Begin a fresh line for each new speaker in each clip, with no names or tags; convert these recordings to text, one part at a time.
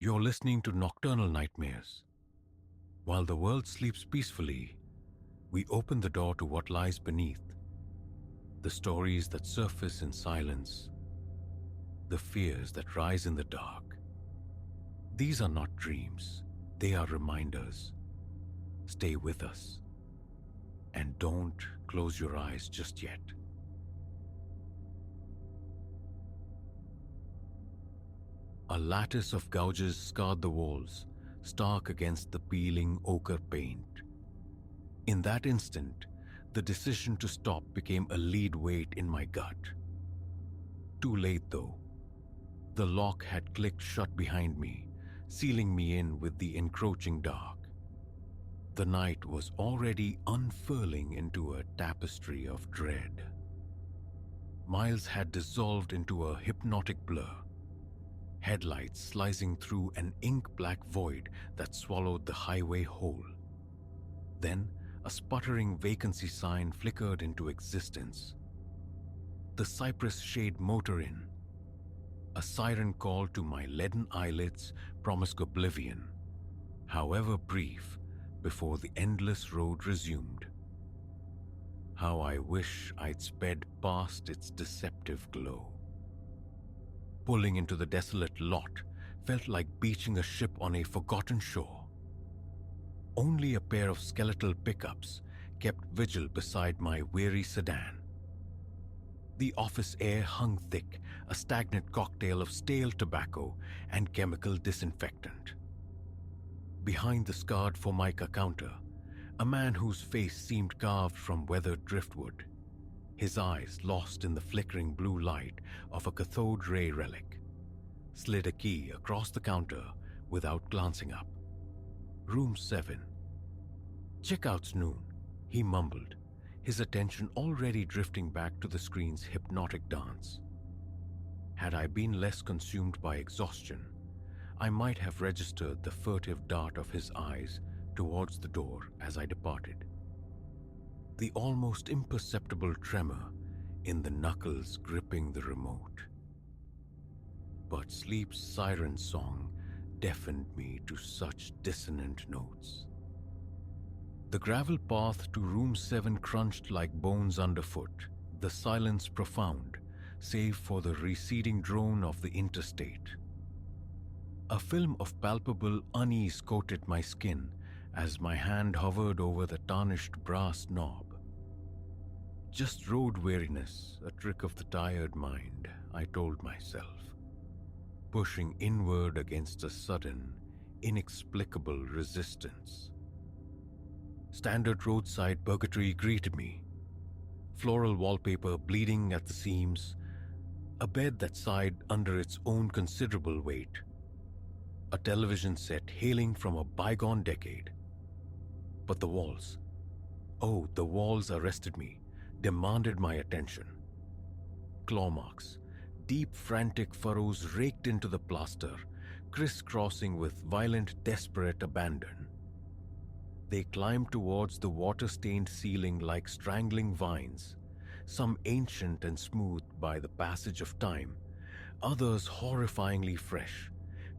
You're listening to Nocturnal Nightmares. While the world sleeps peacefully, we open the door to what lies beneath. The stories that surface in silence, the fears that rise in the dark. These are not dreams, they are reminders. Stay with us. And don't close your eyes just yet. A lattice of gouges scarred the walls, stark against the peeling ochre paint. In that instant, the decision to stop became a lead weight in my gut. Too late, though. The lock had clicked shut behind me, sealing me in with the encroaching dark. The night was already unfurling into a tapestry of dread. Miles had dissolved into a hypnotic blur, headlights slicing through an ink-black void that swallowed the highway whole. Then, a sputtering vacancy sign flickered into existence. The cypress shade motor in. A siren call to my leaden eyelids promised oblivion, however brief, before the endless road resumed. How I wish I'd sped past its deceptive glow. Pulling into the desolate lot felt like beaching a ship on a forgotten shore. Only a pair of skeletal pickups kept vigil beside my weary sedan. The office air hung thick, a stagnant cocktail of stale tobacco and chemical disinfectant. Behind the scarred Formica counter, a man whose face seemed carved from weathered driftwood, his eyes lost in the flickering blue light of a cathode ray relic, slid a key across the counter without glancing up. Room 7. "Checkout's noon," he mumbled, his attention already drifting back to the screen's hypnotic dance. Had I been less consumed by exhaustion, I might have registered the furtive dart of his eyes towards the door as I departed. The almost imperceptible tremor in the knuckles gripping the remote. But sleep's siren song deafened me to such dissonant notes. The gravel path to room 7 crunched like bones underfoot, the silence profound, save for the receding drone of the interstate. A film of palpable unease coated my skin as my hand hovered over the tarnished brass knob. Just road weariness, a trick of the tired mind, I told myself, pushing inward against a sudden, inexplicable resistance. Standard roadside purgatory greeted me. Floral wallpaper bleeding at the seams, a bed that sighed under its own considerable weight, a television set hailing from a bygone decade. But the walls, oh, the walls arrested me, demanded my attention. Claw marks, deep frantic furrows raked into the plaster, crisscrossing with violent, desperate abandon. They climbed towards the water-stained ceiling like strangling vines, some ancient and smoothed by the passage of time, others horrifyingly fresh,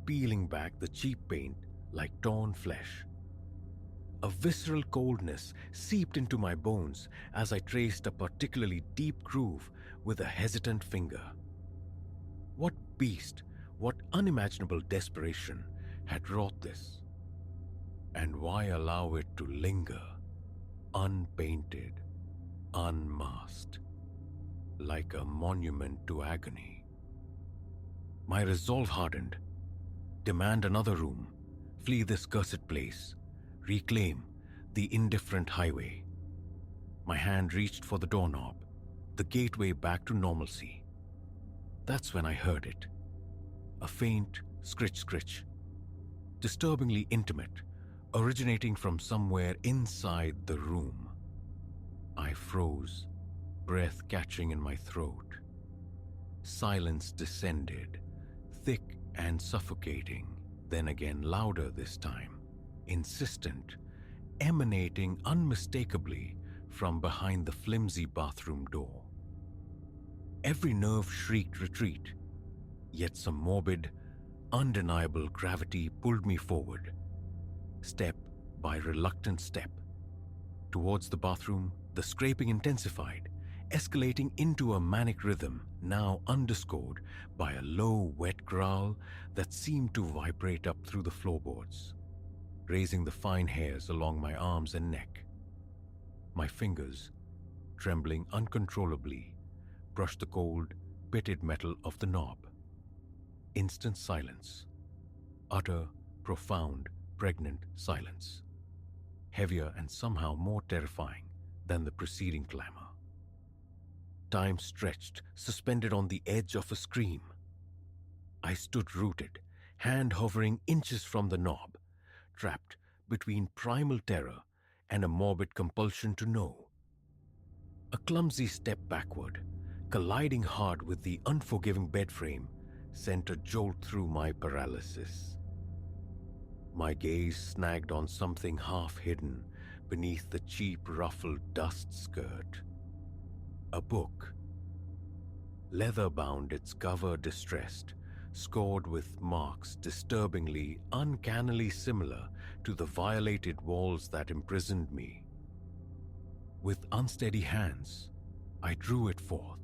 peeling back the cheap paint like torn flesh. A visceral coldness seeped into my bones as I traced a particularly deep groove with a hesitant finger. What beast, what unimaginable desperation had wrought this? And why allow it to linger, unpainted, unmasked, like a monument to agony? My resolve hardened. Demand another room, flee this cursed place, reclaim the indifferent highway. My hand reached for the doorknob, the gateway back to normalcy. That's when I heard it. A faint scritch-scritch, disturbingly intimate, originating from somewhere inside the room. I froze, breath catching in my throat. Silence descended, thick and suffocating, then again louder this time, insistent, emanating unmistakably from behind the flimsy bathroom door. Every nerve shrieked retreat, yet some morbid, Undeniable gravity pulled me forward, step by reluctant step. Towards the bathroom, the scraping intensified, escalating into a manic rhythm now underscored by a low, wet growl that seemed to vibrate up through the floorboards, raising the fine hairs along my arms and neck. My fingers, trembling uncontrollably, brushed the cold, pitted metal of the knob. Instant silence. Utter, profound, pregnant silence. Heavier and somehow more terrifying than the preceding clamor. Time stretched, suspended on the edge of a scream. I stood rooted, hand hovering inches from the knob, trapped between primal terror and a morbid compulsion to know. A clumsy step backward, colliding hard with the unforgiving bed frame, sent a jolt through my paralysis. My gaze snagged on something half hidden beneath the cheap ruffled dust skirt. A book. Leather-bound, its cover distressed, scored with marks disturbingly, uncannily similar to the violated walls that imprisoned me. With unsteady hands, I drew it forth.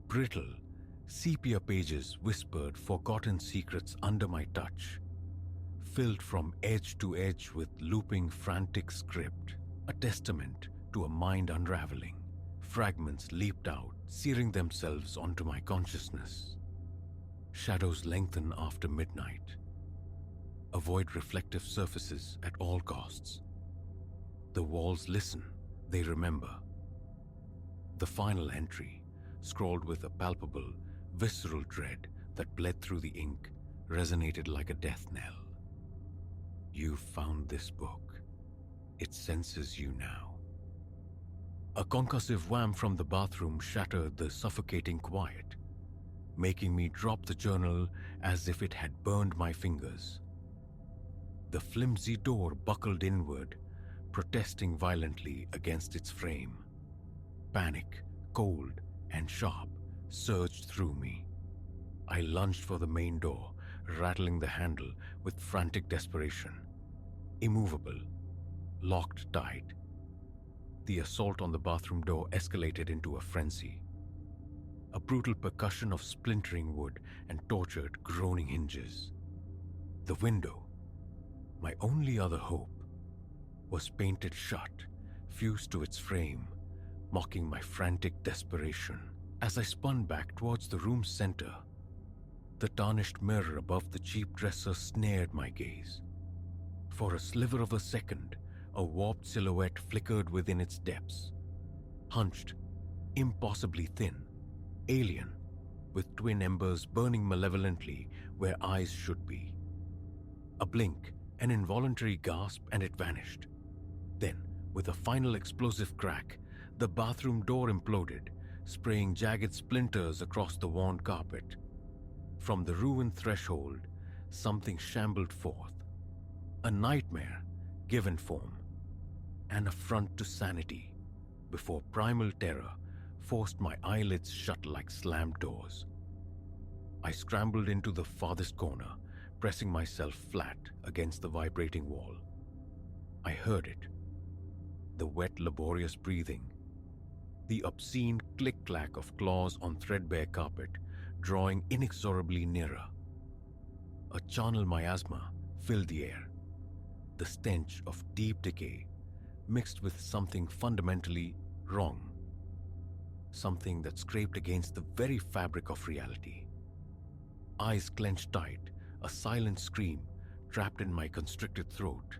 Brittle, sepia pages whispered forgotten secrets under my touch, filled from edge to edge with looping frantic script, a testament to a mind unraveling. Fragments leaped out, searing themselves onto my consciousness. Shadows lengthen after midnight. Avoid reflective surfaces at all costs. The walls listen, they remember. The final entry, scrawled with a palpable, visceral dread that bled through the ink, resonated like a death knell. You found this book. It senses you now. A concussive wham from the bathroom shattered the suffocating quiet, making me drop the journal as if it had burned my fingers. The flimsy door buckled inward, protesting violently against its frame. Panic, cold and sharp, surged through me. I lunged for the main door, rattling the handle with frantic desperation. Immovable, locked tight. The assault on the bathroom door escalated into a frenzy. A brutal percussion of splintering wood and tortured, groaning hinges. The window, my only other hope, was painted shut, fused to its frame, mocking my frantic desperation. As I spun back towards the room's center, the tarnished mirror above the cheap dresser snared my gaze. For a sliver of a second, a warped silhouette flickered within its depths. Hunched, impossibly thin, alien, with twin embers burning malevolently where eyes should be. A blink, an involuntary gasp, and it vanished. Then, with a final explosive crack, the bathroom door imploded, spraying jagged splinters across the worn carpet. From the ruined threshold, something shambled forth. A nightmare, given form, an affront to sanity, before primal terror forced my eyelids shut like slammed doors. I scrambled into the farthest corner, pressing myself flat against the vibrating wall. I heard it. The wet, laborious breathing. The obscene click-clack of claws on threadbare carpet, drawing inexorably nearer. A charnel miasma filled the air. The stench of deep decay mixed with something fundamentally wrong. Something that scraped against the very fabric of reality. Eyes clenched tight, a silent scream trapped in my constricted throat.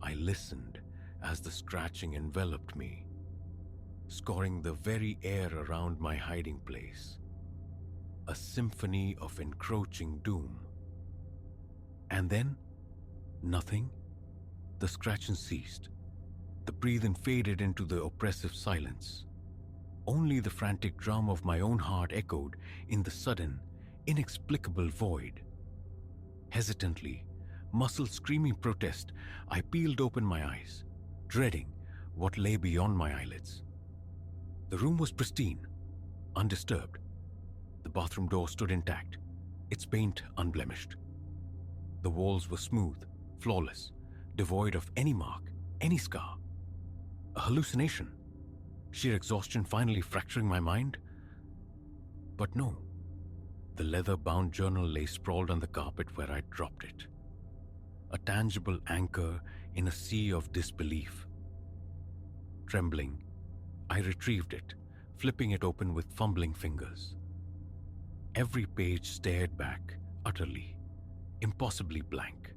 I listened as the scratching enveloped me, scoring the very air around my hiding place. A symphony of encroaching doom. And then, nothing. The scratching ceased. The breathing faded into the oppressive silence. Only the frantic drum of my own heart echoed in the sudden, inexplicable void. Hesitantly, muscles screaming protest, I peeled open my eyes, dreading what lay beyond my eyelids. The room was pristine, undisturbed. The bathroom door stood intact, its paint unblemished. The walls were smooth, flawless, devoid of any mark, any scar. A hallucination? Sheer exhaustion finally fracturing my mind? But no. The leather-bound journal lay sprawled on the carpet where I'd dropped it. A tangible anchor in a sea of disbelief. Trembling, I retrieved it, flipping it open with fumbling fingers. Every page stared back, utterly, impossibly blank.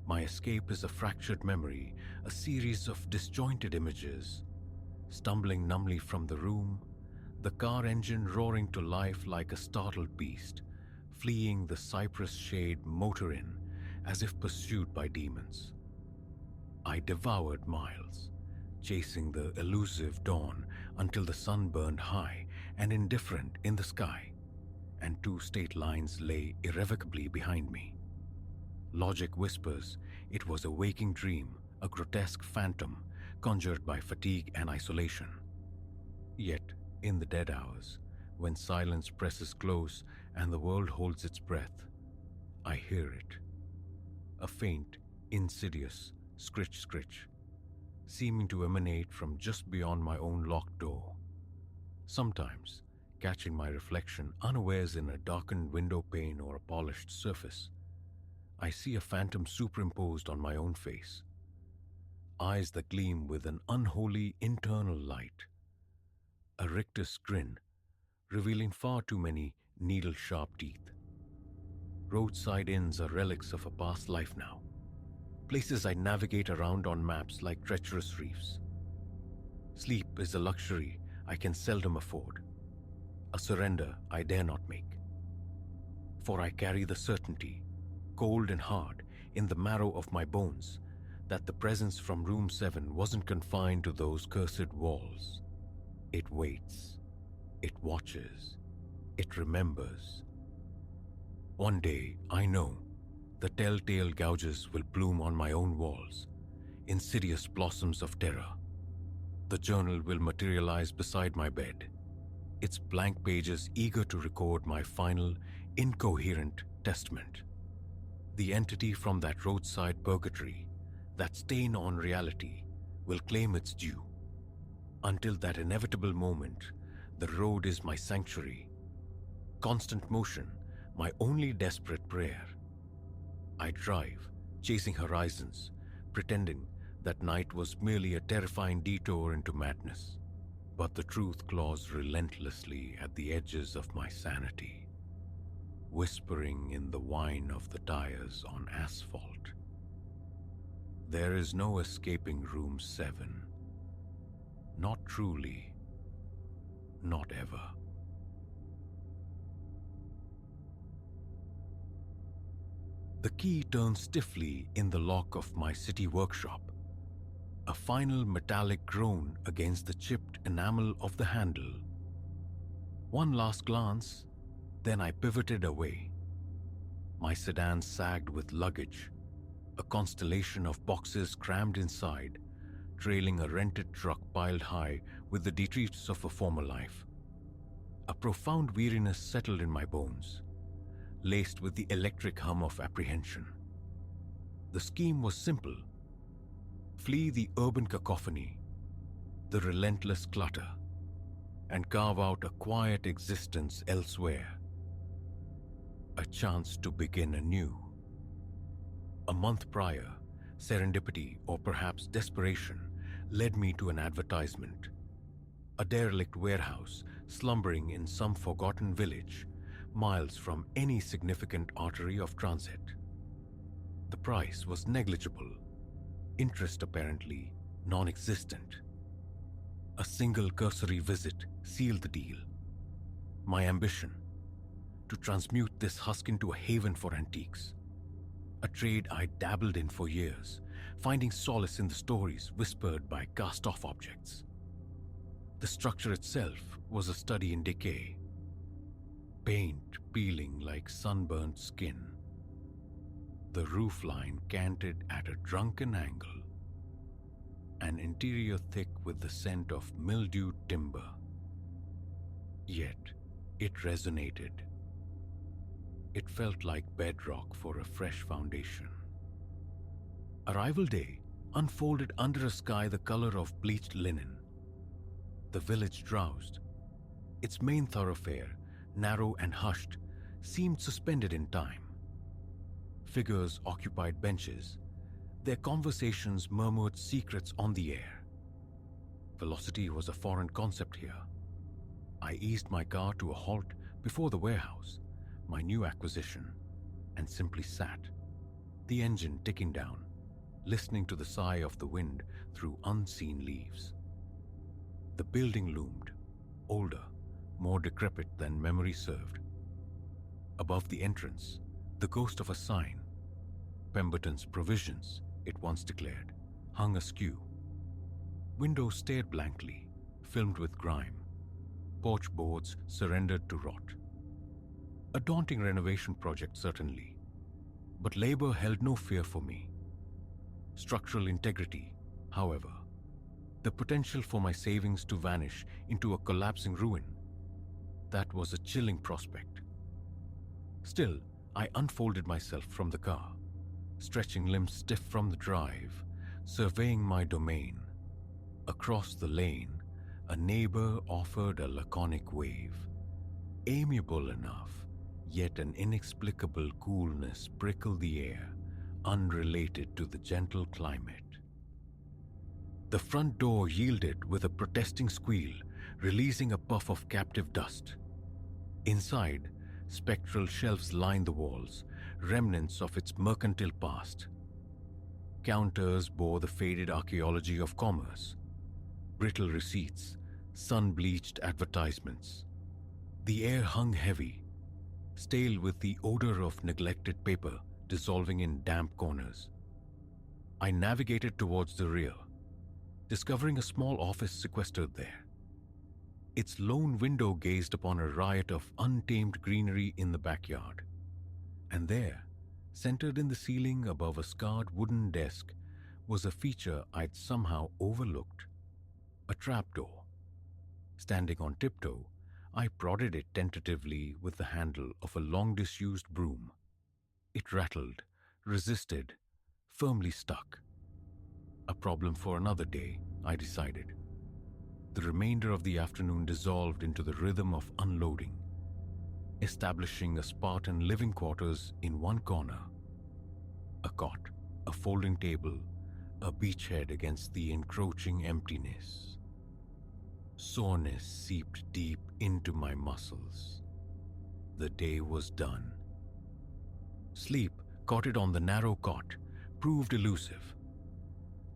My escape is a fractured memory, a series of disjointed images. Stumbling numbly from the room, the car engine roaring to life like a startled beast, fleeing the cypress shade motor inn as if pursued by demons. I devoured miles, chasing the elusive dawn until the sun burned high and indifferent in the sky, and two state lines lay irrevocably behind me. Logic whispers it was a waking dream, a grotesque phantom conjured by fatigue and isolation. Yet, in the dead hours, when silence presses close and the world holds its breath, I hear it. A faint, insidious scritch-scritch, seeming to emanate from just beyond my own locked door. Sometimes, catching my reflection unawares in a darkened window pane or a polished surface, I see a phantom superimposed on my own face. Eyes that gleam with an unholy internal light. A rictus grin, revealing far too many needle-sharp teeth. Roadside inns are relics of a past life now. Places I navigate around on maps like treacherous reefs. Sleep is a luxury I can seldom afford. A surrender I dare not make. For I carry the certainty, cold and hard, in the marrow of my bones, that the presence from room 7 wasn't confined to those cursed walls. It waits, it watches, it remembers. One day, I know, the telltale gouges will bloom on my own walls, insidious blossoms of terror. The journal will materialize beside my bed, its blank pages eager to record my final, incoherent testament. The entity from that roadside purgatory, that stain on reality, will claim its due. Until that inevitable moment, the road is my sanctuary. Constant motion, my only desperate prayer. I drive, chasing horizons, pretending that night was merely a terrifying detour into madness. But the truth claws relentlessly at the edges of my sanity, whispering in the whine of the tires on asphalt. There is no escaping room 7. Not truly, not ever. The key turns stiffly in the lock of my city workshop. A final metallic groan against the chipped enamel of the handle. One last glance, then I pivoted away. My sedan sagged with luggage, a constellation of boxes crammed inside, trailing a rented truck piled high with the detritus of a former life. A profound weariness settled in my bones, laced with the electric hum of apprehension. The scheme was simple. Flee the urban cacophony, the relentless clutter, and carve out a quiet existence elsewhere. A chance to begin anew. A month prior, serendipity or perhaps desperation led me to an advertisement. A derelict warehouse slumbering in some forgotten village, miles from any significant artery of transit. The price was negligible, interest apparently non-existent. A single cursory visit sealed the deal. My ambition, to transmute this husk into a haven for antiques. A trade I dabbled in for years, finding solace in the stories whispered by cast-off objects. The structure itself was a study in decay. Paint peeling like sunburnt skin. The roofline canted at a drunken angle. An interior thick with the scent of mildewed timber. Yet, it resonated. It felt like bedrock for a fresh foundation. Arrival day unfolded under a sky the color of bleached linen. The village drowsed. Its main thoroughfare, narrow and hushed, seemed suspended in time. Figures occupied benches. Their conversations murmured secrets on the air. Velocity was a foreign concept here. I eased my car to a halt before the warehouse, my new acquisition, and simply sat, the engine ticking down, listening to the sigh of the wind through unseen leaves. The building loomed, older, more decrepit than memory served. Above the entrance, the ghost of a sign, Pemberton's Provisions, it once declared, hung askew. Windows stared blankly, filmed with grime. Porch boards surrendered to rot. A daunting renovation project, certainly, but labor held no fear for me. Structural integrity, however, the potential for my savings to vanish into a collapsing ruin, that was a chilling prospect. Still, I unfolded myself from the car, stretching limbs stiff from the drive, surveying my domain. Across the lane, a neighbor offered a laconic wave. Amiable enough, yet an inexplicable coolness prickled the air, unrelated to the gentle climate. The front door yielded with a protesting squeal, releasing a puff of captive dust. Inside, spectral shelves lined the walls, remnants of its mercantile past. Counters bore the faded archaeology of commerce, brittle receipts, sun-bleached advertisements. The air hung heavy, stale with the odor of neglected paper dissolving in damp corners. I navigated towards the rear, discovering a small office sequestered there. Its lone window gazed upon a riot of untamed greenery in the backyard. And there, centered in the ceiling above a scarred wooden desk, was a feature I'd somehow overlooked. A trapdoor. Standing on tiptoe, I prodded it tentatively with the handle of a long-disused broom. It rattled, resisted, firmly stuck. A problem for another day, I decided. The remainder of the afternoon dissolved into the rhythm of unloading, establishing a Spartan living quarters in one corner. A cot, a folding table, a beachhead against the encroaching emptiness. Soreness seeped deep into my muscles. The day was done. Sleep, cotted on the narrow cot, proved elusive.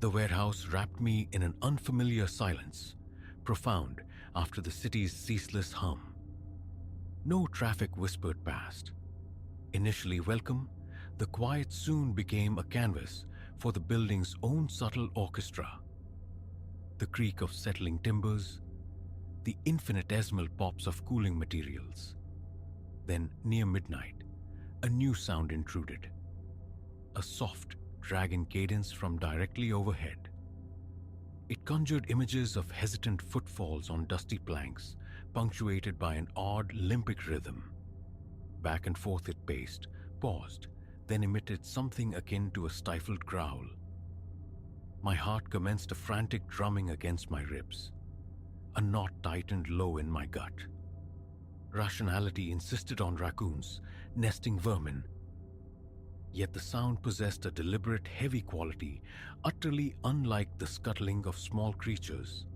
The warehouse wrapped me in an unfamiliar silence, profound after the city's ceaseless hum. No traffic whispered past. Initially welcome, the quiet soon became a canvas for the building's own subtle orchestra. The creak of settling timbers, the infinitesimal pops of cooling materials. Then, near midnight, a new sound intruded. A soft, dragging cadence from directly overhead. It conjured images of hesitant footfalls on dusty planks, punctuated by an odd, limpic rhythm. Back and forth it paced, paused, then emitted something akin to a stifled growl. My heart commenced a frantic drumming against my ribs. A knot tightened low in my gut. Rationality insisted on raccoons, nesting vermin. Yet the sound possessed a deliberate, heavy quality, utterly unlike the scuttling of small creatures.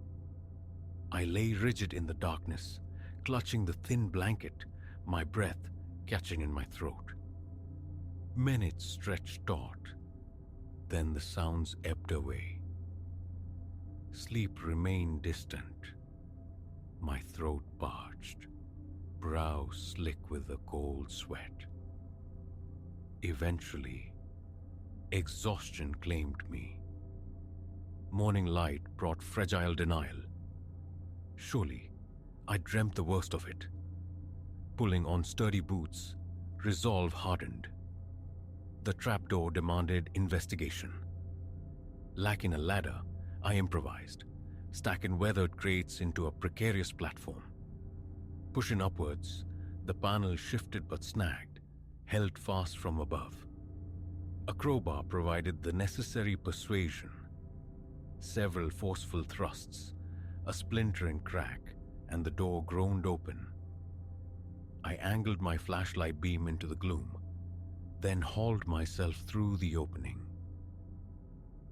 I lay rigid in the darkness, clutching the thin blanket, my breath catching in my throat. Minutes stretched taut. Then the sounds ebbed away. Sleep remained distant. My throat parched, brow slick with a cold sweat. Eventually, exhaustion claimed me. Morning light brought fragile denial. Surely, I dreamt the worst of it. Pulling on sturdy boots, resolve hardened. The trapdoor demanded investigation. Lacking a ladder, I improvised, stacking weathered crates into a precarious platform. Pushing upwards, the panel shifted but snagged, held fast from above. A crowbar provided the necessary persuasion. Several forceful thrusts, a splintering crack, and the door groaned open. I angled my flashlight beam into the gloom, then hauled myself through the opening.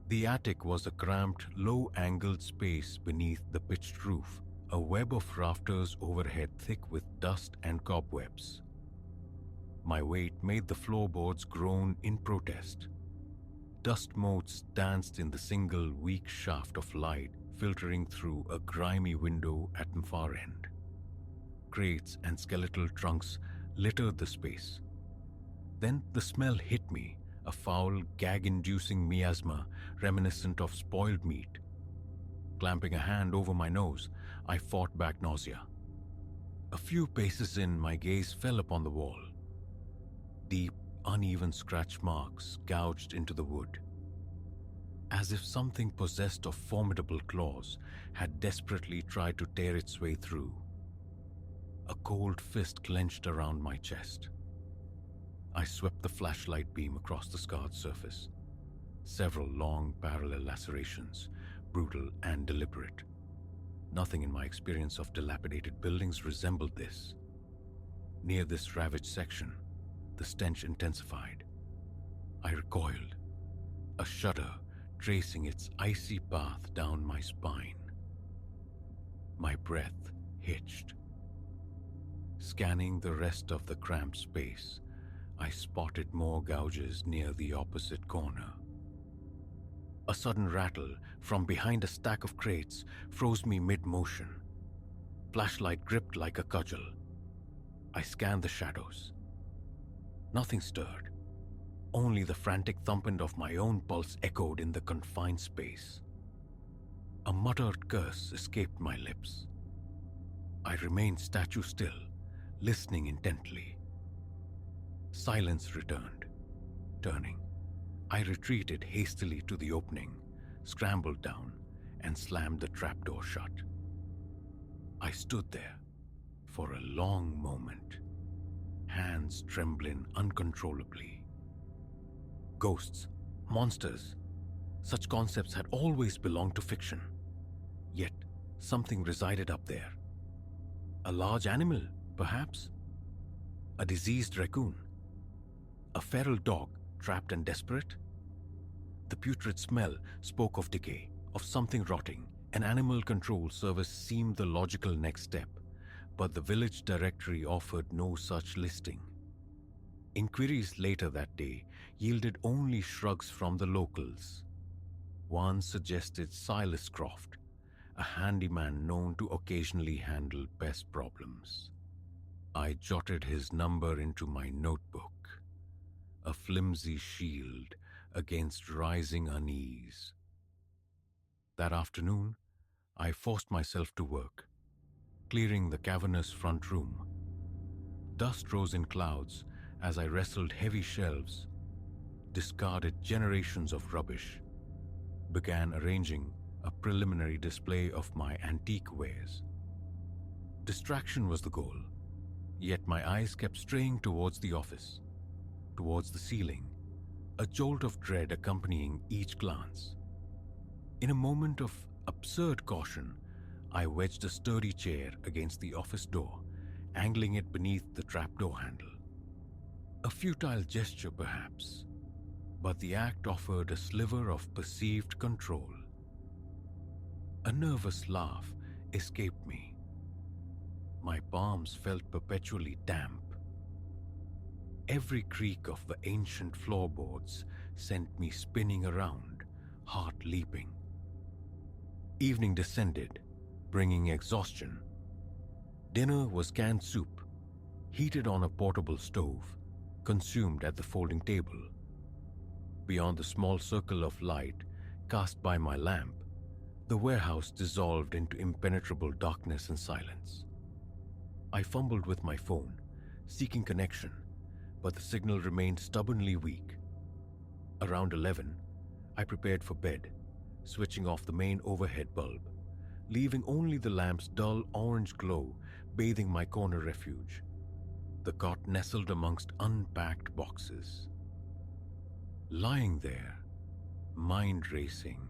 The attic was a cramped, low-angled space beneath the pitched roof, a web of rafters overhead thick with dust and cobwebs. My weight made the floorboards groan in protest. Dust motes danced in the single weak shaft of light filtering through a grimy window at the far end. Crates and skeletal trunks littered the space. Then the smell hit me, a foul, gag-inducing miasma reminiscent of spoiled meat. Clamping a hand over my nose, I fought back nausea. A few paces in, my gaze fell upon the wall. Deep, uneven scratch marks gouged into the wood, as if something possessed of formidable claws had desperately tried to tear its way through. A cold fist clenched around my chest. I swept the flashlight beam across the scarred surface. Several long, parallel lacerations, brutal and deliberate. Nothing in my experience of dilapidated buildings resembled this. Near this ravaged section, the stench intensified. I recoiled, a shudder tracing its icy path down my spine. My breath hitched. Scanning the rest of the cramped space, I spotted more gouges near the opposite corner. A sudden rattle from behind a stack of crates froze me mid-motion. Flashlight gripped like a cudgel. I scanned the shadows. Nothing stirred. Only the frantic thumping of my own pulse echoed in the confined space. A muttered curse escaped my lips. I remained statue still, listening intently. Silence returned. Turning, I retreated hastily to the opening, scrambled down, and slammed the trapdoor shut. I stood there for a long moment, hands trembling uncontrollably. Ghosts, monsters, such concepts had always belonged to fiction. Yet, something resided up there. A large animal, perhaps? A diseased raccoon? A feral dog, trapped and desperate? The putrid smell spoke of decay, of something rotting. An animal control service seemed the logical next step, but the village directory offered no such listing. Inquiries later that day yielded only shrugs from the locals. One suggested Silas Croft, a handyman known to occasionally handle pest problems. I jotted his number into my notebook, a flimsy shield against rising unease. That afternoon, I forced myself to work, clearing the cavernous front room. Dust rose in clouds as I wrestled heavy shelves, discarded generations of rubbish, began arranging a preliminary display of my antique wares. Distraction was the goal, yet my eyes kept straying towards the office, towards the ceiling, a jolt of dread accompanying each glance. In a moment of absurd caution, I wedged a sturdy chair against the office door, angling it beneath the trapdoor handle. A futile gesture, perhaps, but the act offered a sliver of perceived control. A nervous laugh escaped me. My palms felt perpetually damp. Every creak of the ancient floorboards sent me spinning around, heart leaping. Evening descended, bringing exhaustion. Dinner was canned soup, heated on a portable stove, consumed at the folding table. Beyond the small circle of light cast by my lamp, the warehouse dissolved into impenetrable darkness and silence. I fumbled with my phone, seeking connection, but the signal remained stubbornly weak. Around 11, I prepared for bed, switching off the main overhead bulb, leaving only the lamp's dull orange glow bathing my corner refuge. the cot nestled amongst unpacked boxes. Lying there, mind racing,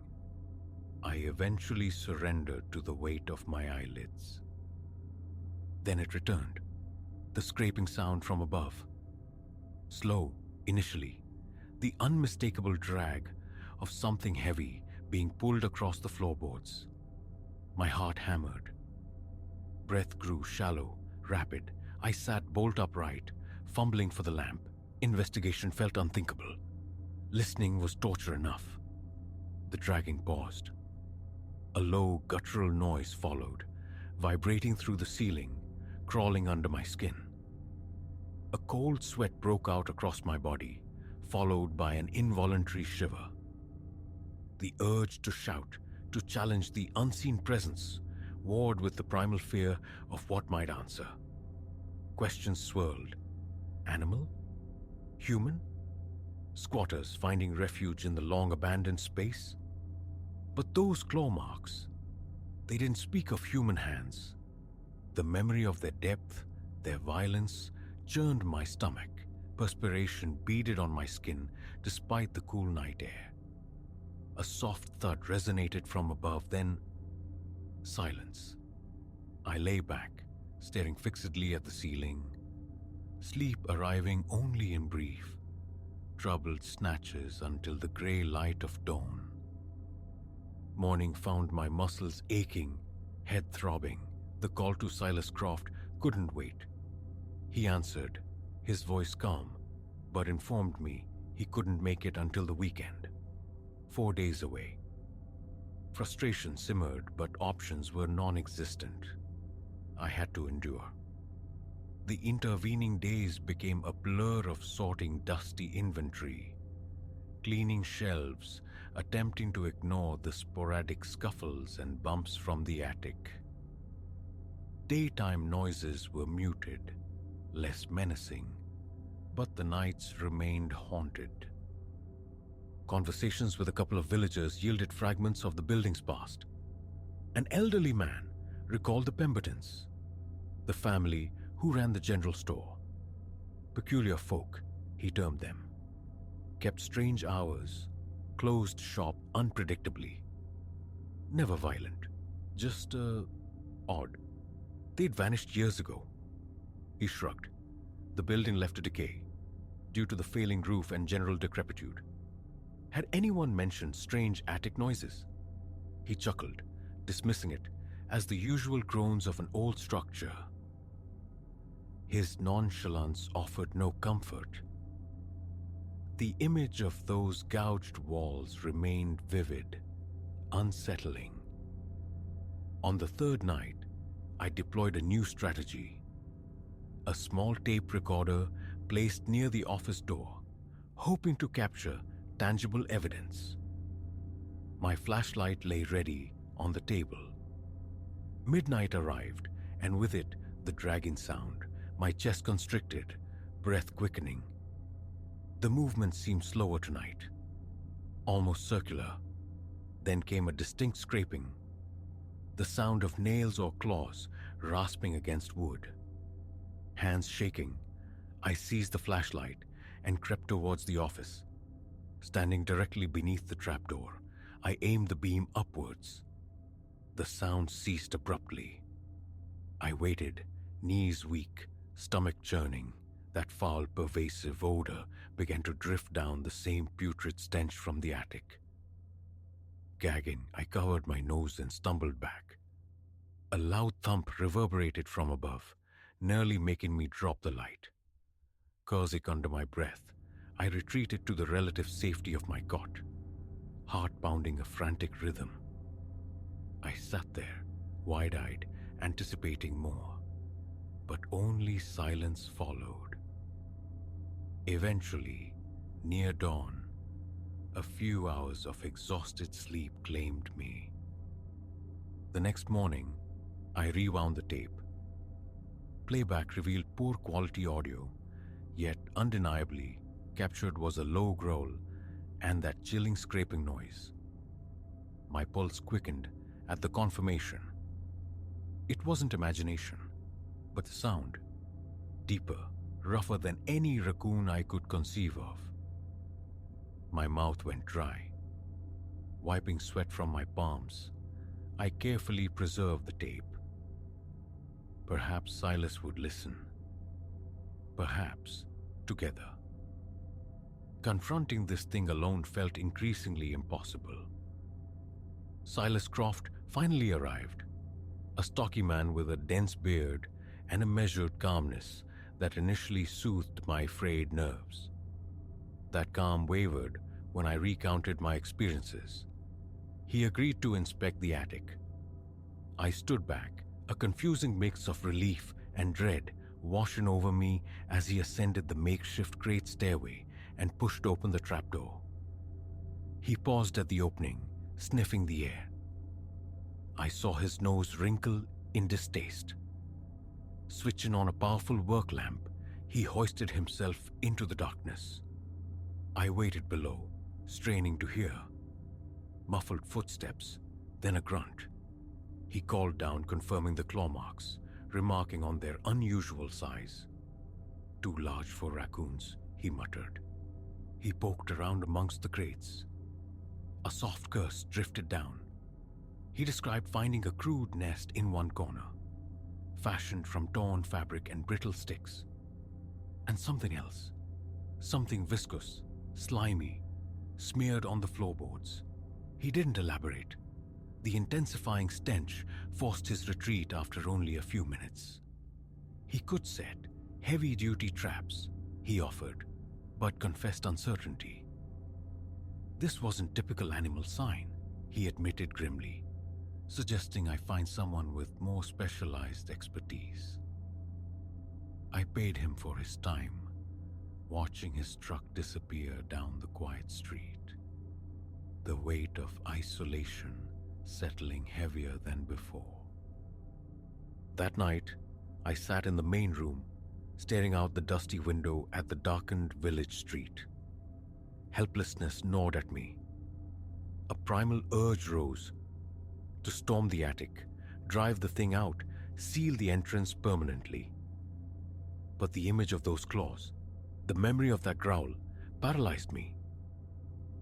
I eventually surrendered to the weight of my eyelids. Then it returned, the scraping sound from above. Slow, initially, the unmistakable drag of something heavy being pulled across the floorboards. My heart hammered. Breath grew shallow, rapid. I sat bolt upright, fumbling for the lamp. Investigation felt unthinkable. Listening was torture enough. The dragging paused. A low, guttural noise followed, vibrating through the ceiling, crawling under my skin. A cold sweat broke out across my body, followed by an involuntary shiver. The urge to shout, to challenge the unseen presence, warred with the primal fear of what might answer. Questions swirled. Animal? Human? Squatters finding refuge in the long-abandoned space? But those claw marks, they didn't speak of human hands. The memory of their depth, their violence, churned my stomach. Perspiration beaded on my skin despite the cool night air. A soft thud resonated from above, then silence. I lay back, staring fixedly at the ceiling, sleep arriving only in brief, troubled snatches until the grey light of dawn. Morning found my muscles aching, head throbbing. The call to Silas Croft couldn't wait. He answered, his voice calm, but informed me he couldn't make it until the weekend. 4 days away. Frustration simmered, but options were non-existent. I had to endure. The intervening days became a blur of sorting dusty inventory, cleaning shelves, attempting to ignore the sporadic scuffles and bumps from the attic. Daytime noises were muted, less menacing, but the nights remained haunted. Conversations with a couple of villagers yielded fragments of the building's past. An elderly man recalled the Pembertons, the family who ran the general store. Peculiar folk, he termed them. Kept strange hours, closed shop unpredictably. Never violent, just odd. They'd vanished years ago. He shrugged. The building left to decay, due to the failing roof and general decrepitude. Had anyone mentioned strange attic noises? He chuckled, dismissing it as the usual groans of an old structure. His nonchalance offered no comfort. The image of those gouged walls remained vivid, unsettling. On the third night, I deployed a new strategy. A small tape recorder placed near the office door, hoping to capture tangible evidence. My flashlight lay ready on the table. Midnight arrived, and with it the dragging sound, my chest constricted, breath quickening. The movement seemed slower tonight, almost circular. Then came a distinct scraping, the sound of nails or claws rasping against wood. Hands shaking, I seized the flashlight and crept towards the office. Standing directly beneath the trapdoor, I aimed the beam upwards. The sound ceased abruptly. I waited, knees weak, stomach churning. That foul, pervasive odor began to drift down, the same putrid stench from the attic. Gagging, I covered my nose and stumbled back. A loud thump reverberated from above, nearly making me drop the light. Cursing under my breath, I retreated to the relative safety of my cot, heart pounding a frantic rhythm. I sat there, wide-eyed, anticipating more, but only silence followed. Eventually, near dawn, a few hours of exhausted sleep claimed me. The next morning, I rewound the tape. Playback revealed poor quality audio, yet undeniably captured was a low growl and that chilling scraping noise. My pulse quickened at the confirmation. It wasn't imagination, but the sound, deeper, rougher than any raccoon I could conceive of. My mouth went dry. Wiping sweat from my palms, I carefully preserved the tape. Perhaps Silas would listen. Perhaps together. Confronting this thing alone felt increasingly impossible. Silas Croft finally arrived, a stocky man with a dense beard and a measured calmness that initially soothed my frayed nerves. That calm wavered when I recounted my experiences. He agreed to inspect the attic. I stood back, a confusing mix of relief and dread washing over me as he ascended the makeshift great stairway and pushed open the trapdoor. He paused at the opening, sniffing the air. I saw his nose wrinkle in distaste. Switching on a powerful work lamp, he hoisted himself into the darkness. I waited below, straining to hear. Muffled footsteps, then a grunt. He called down, confirming the claw marks, remarking on their unusual size. "Too large for raccoons," he muttered. He poked around amongst the crates. A soft curse drifted down. He described finding a crude nest in one corner, fashioned from torn fabric and brittle sticks. And something else, something viscous, slimy, smeared on the floorboards. He didn't elaborate. The intensifying stench forced his retreat after only a few minutes. He could set heavy-duty traps, he offered, but confessed uncertainty. This wasn't typical animal sign, he admitted grimly, suggesting I find someone with more specialized expertise. I paid him for his time, watching his truck disappear down the quiet street. The weight of isolation settling heavier than before. That night, I sat in the main room, staring out the dusty window at the darkened village street. Helplessness gnawed at me. A primal urge rose to storm the attic, drive the thing out, seal the entrance permanently. But the image of those claws, the memory of that growl, paralyzed me.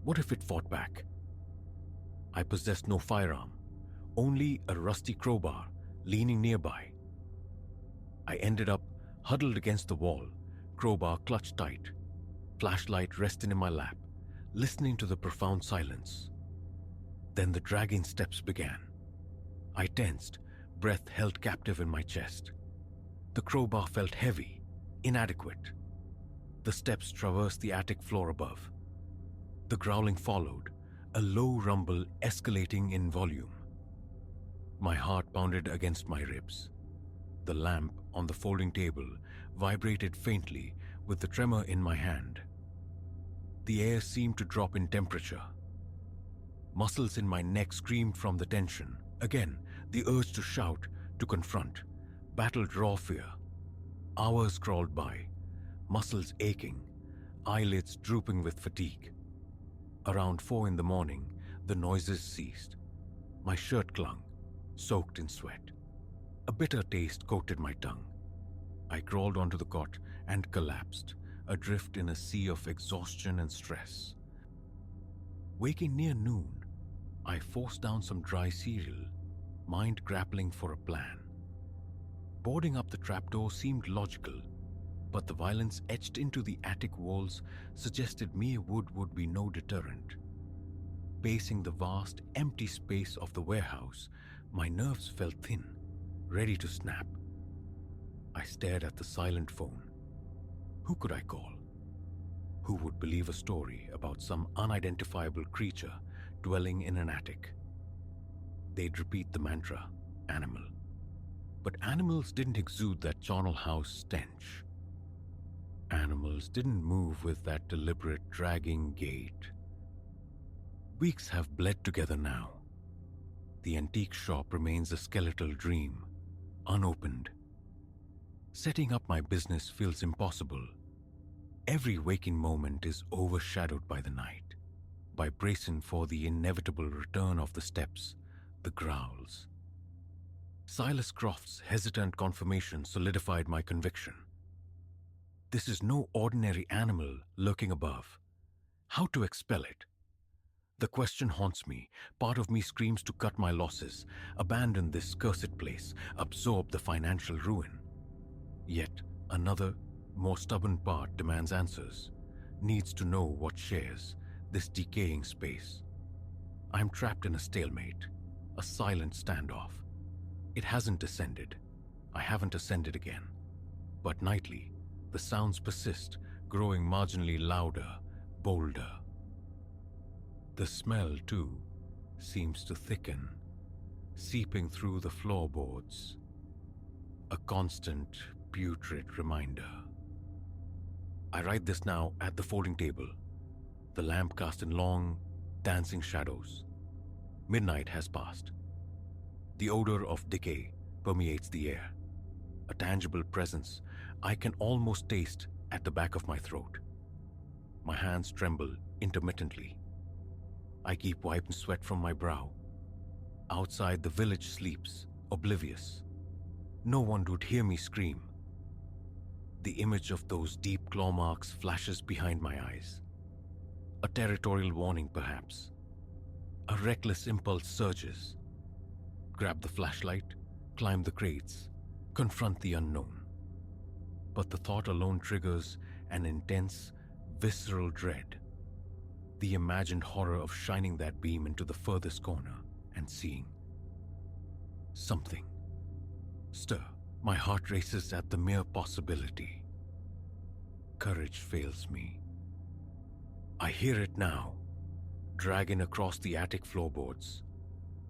What if it fought back? I possessed no firearm, only a rusty crowbar leaning nearby. I ended up huddled against the wall, crowbar clutched tight, flashlight resting in my lap, listening to the profound silence. Then the dragging steps began. I tensed, breath held captive in my chest. The crowbar felt heavy, inadequate. The steps traversed the attic floor above. The growling followed, a low rumble escalating in volume. My heart pounded against my ribs. The lamp on the folding table vibrated faintly with the tremor in my hand. The air seemed to drop in temperature. Muscles in my neck screamed from the tension. Again, the urge to shout, to confront, battled raw fear. Hours crawled by, muscles aching, eyelids drooping with fatigue. Around 4 a.m, the noises ceased. My shirt clung, soaked in sweat. A bitter taste coated my tongue. I crawled onto the cot and collapsed, adrift in a sea of exhaustion and stress. Waking near noon, I forced down some dry cereal, mind grappling for a plan. Boarding up the trapdoor seemed logical, but the violence etched into the attic walls suggested mere wood would be no deterrent. Pacing the vast, empty space of the warehouse, my nerves felt thin, ready to snap. I stared at the silent phone. Who could I call? Who would believe a story about some unidentifiable creature dwelling in an attic? They'd repeat the mantra, animal. But animals didn't exude that charnel house stench. Animals didn't move with that deliberate, dragging gait. Weeks have bled together now. The antique shop remains a skeletal dream, unopened. Setting up my business feels impossible. Every waking moment is overshadowed by the night, by bracing for the inevitable return of the steps, the growls. Silas Croft's hesitant confirmation solidified my conviction. This is no ordinary animal lurking above. How to expel it? The question haunts me. Part of me screams to cut my losses, abandon this cursed place, absorb the financial ruin. Yet another, more stubborn part demands answers, needs to know what shares this decaying space. I am trapped in a stalemate, a silent standoff. It hasn't descended. I haven't ascended again. But nightly, the sounds persist, growing marginally louder, bolder. The smell, too, seems to thicken, seeping through the floorboards. A constant, putrid reminder. I write this now at the folding table, the lamp cast in long, dancing shadows. Midnight has passed. The odor of decay permeates the air. A tangible presence I can almost taste at the back of my throat. My hands tremble intermittently. I keep wiping sweat from my brow. Outside, the village sleeps, oblivious. No one would hear me scream. The image of those deep claw marks flashes behind my eyes. A territorial warning, perhaps. A reckless impulse surges. Grab the flashlight, climb the crates, confront the unknown. But the thought alone triggers an intense, visceral dread. The imagined horror of shining that beam into the furthest corner and seeing something stir. My heart races at the mere possibility. Courage fails me. I hear it now, dragging across the attic floorboards.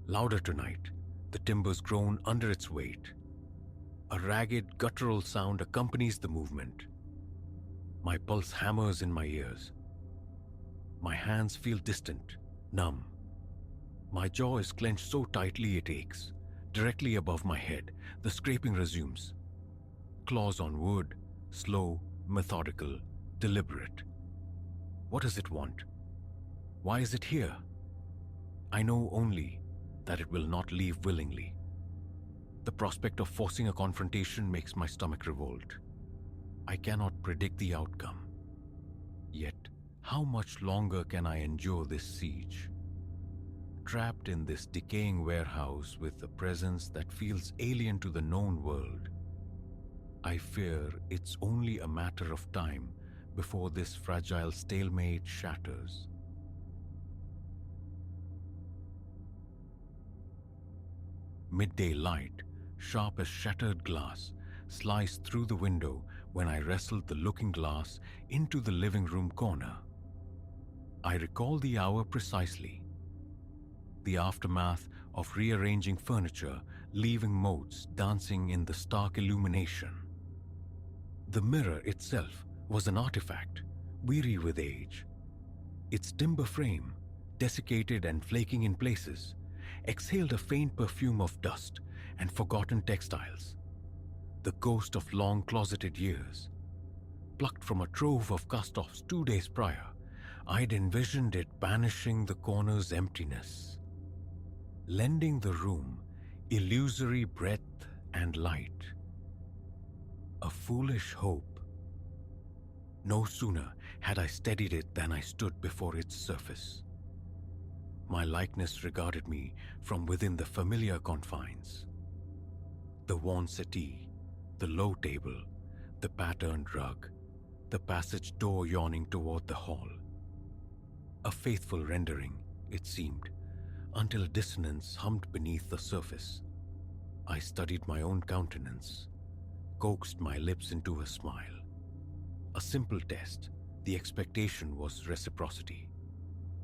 Louder tonight, the timbers groan under its weight. A ragged, guttural sound accompanies the movement. My pulse hammers in my ears. My hands feel distant, numb. My jaw is clenched so tightly it aches. Directly above my head, the scraping resumes. Claws on wood, slow, methodical, deliberate. What does it want? Why is it here? I know only that it will not leave willingly. The prospect of forcing a confrontation makes my stomach revolt. I cannot predict the outcome. Yet, how much longer can I endure this siege? Trapped in this decaying warehouse with a presence that feels alien to the known world, I fear it's only a matter of time before this fragile stalemate shatters. Midday light, sharp as shattered glass, sliced through the window when I wrestled the looking glass into the living room corner. I recall the hour precisely. The aftermath of rearranging furniture, leaving motes dancing in the stark illumination. The mirror itself was an artifact, weary with age. Its timber frame, desiccated and flaking in places, exhaled a faint perfume of dust and forgotten textiles, the ghost of long closeted years. Plucked from a trove of cast-offs 2 days prior, I'd envisioned it banishing the corner's emptiness, lending the room illusory breadth and light. A foolish hope. No sooner had I steadied it than I stood before its surface. My likeness regarded me from within the familiar confines. The worn settee, the low table, the patterned rug, the passage door yawning toward the hall. A faithful rendering, it seemed, until dissonance hummed beneath the surface. I studied my own countenance, coaxed my lips into a smile. A simple test, the expectation was reciprocity.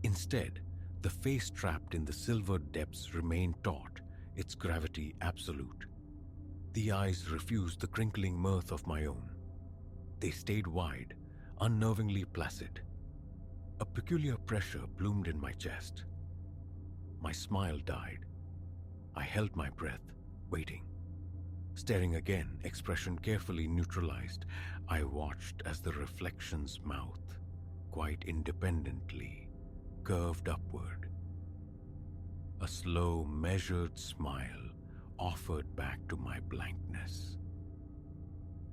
Instead, the face trapped in the silvered depths remained taut, its gravity absolute. The eyes refused the crinkling mirth of my own. They stayed wide, unnervingly placid. A peculiar pressure bloomed in my chest. My smile died. I held my breath, waiting. Staring again, expression carefully neutralized, I watched as the reflection's mouth, quite independently, curved upward. A slow, measured smile offered back to my blankness.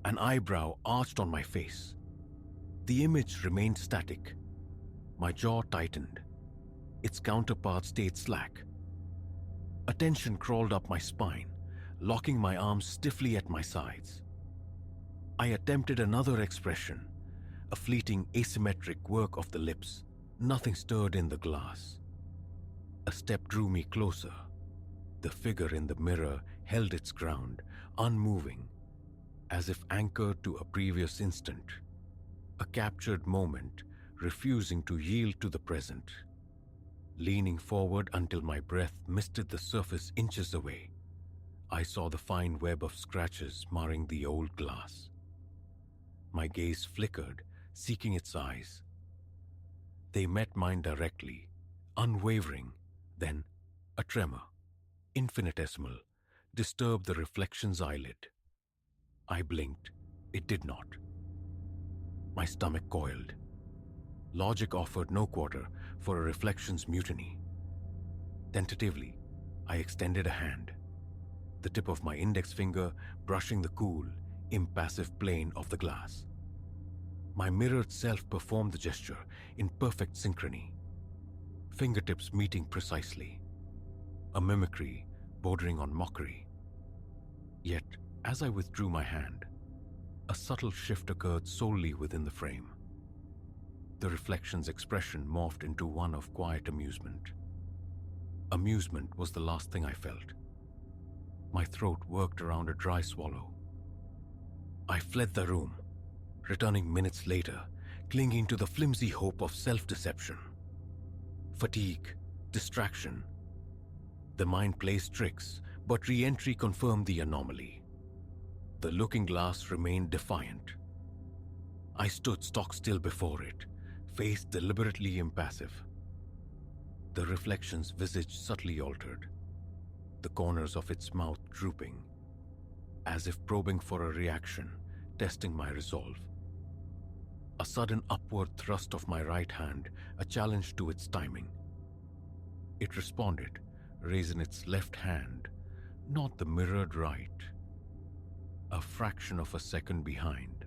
An eyebrow arched on my face. The image remained static. My jaw tightened. Its counterpart stayed slack. A tension crawled up my spine, locking my arms stiffly at my sides. I attempted another expression, a fleeting asymmetric work of the lips. Nothing stirred in the glass. A step drew me closer. The figure in the mirror held its ground, unmoving, as if anchored to a previous instant. A captured moment, refusing to yield to the present. Leaning forward until my breath misted the surface inches away, I saw the fine web of scratches marring the old glass. My gaze flickered, seeking its eyes. They met mine directly, unwavering. Then, a tremor, infinitesimal, disturbed the reflection's eyelid. I blinked. It did not. My stomach coiled. Logic offered no quarter for a reflection's mutiny. Tentatively, I extended a hand, the tip of my index finger brushing the cool, impassive plane of the glass. My mirrored self performed the gesture in perfect synchrony, fingertips meeting precisely, a mimicry bordering on mockery. Yet, as I withdrew my hand, a subtle shift occurred solely within the frame. The reflection's expression morphed into one of quiet amusement. Amusement was the last thing I felt. My throat worked around a dry swallow. I fled the room, returning minutes later, clinging to the flimsy hope of self-deception. Fatigue, distraction. The mind plays tricks, but re-entry confirmed the anomaly. The looking glass remained defiant. I stood stock-still before it, face deliberately impassive. The reflection's visage subtly altered, the corners of its mouth drooping, as if probing for a reaction, testing my resolve. A sudden upward thrust of my right hand, a challenge to its timing. It responded, raising its left hand, not the mirrored right. A fraction of a second behind,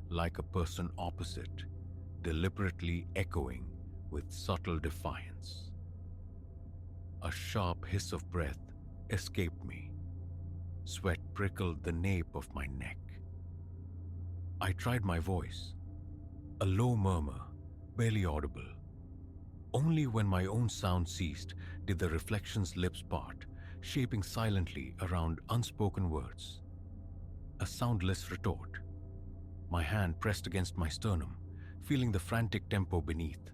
like a person opposite, deliberately echoing with subtle defiance. A sharp hiss of breath escaped me. Sweat prickled the nape of my neck. I tried my voice, a low murmur, barely audible. Only when my own sound ceased did the reflection's lips part, shaping silently around unspoken words. A soundless retort. My hand pressed against my sternum, feeling the frantic tempo beneath.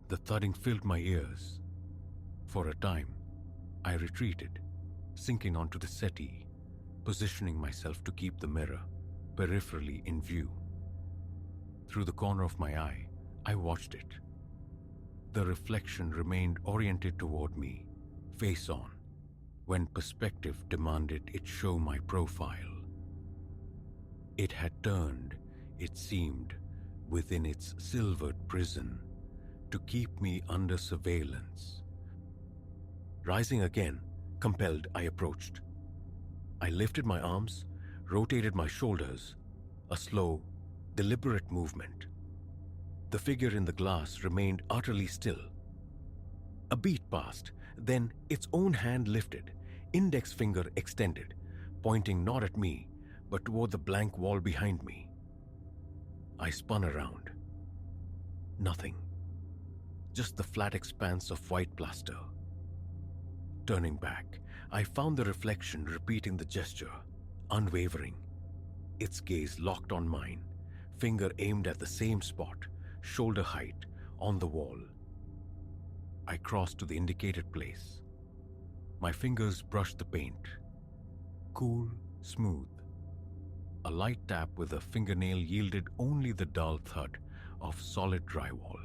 The thudding filled my ears. For a time, I retreated, sinking onto the settee, positioning myself to keep the mirror peripherally in view. Through the corner of my eye, I watched it. The reflection remained oriented toward me, face on, when perspective demanded it show my profile. It had turned, it seemed, within its silvered prison to keep me under surveillance. Rising again, compelled, I approached. I lifted my arms, rotated my shoulders, a slow, deliberate movement. The figure in the glass remained utterly still. A beat passed, then its own hand lifted, index finger extended, pointing not at me, but toward the blank wall behind me. I spun around. Nothing. Just the flat expanse of white plaster. Turning back, I found the reflection repeating the gesture, unwavering. Its gaze locked on mine, finger aimed at the same spot, shoulder height, on the wall. I crossed to the indicated place. My fingers brushed the paint. Cool, smooth. A light tap with a fingernail yielded only the dull thud of solid drywall.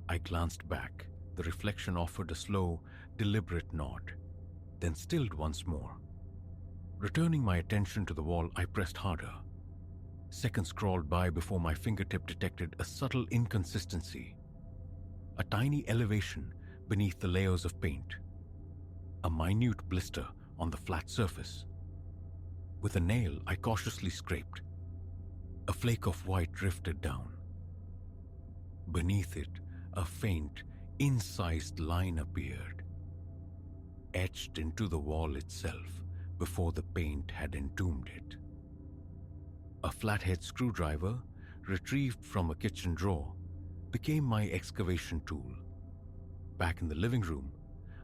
I glanced back. The reflection offered a slow, deliberate nod, then stilled once more. Returning my attention to the wall, I pressed harder. Seconds crawled by before my fingertip detected a subtle inconsistency. A tiny elevation beneath the layers of paint. A minute blister on the flat surface. With a nail, I cautiously scraped. A flake of white drifted down. Beneath it, a faint, incised line appeared, etched into the wall itself before the paint had entombed it. A flathead screwdriver, retrieved from a kitchen drawer, became my excavation tool. Back in the living room,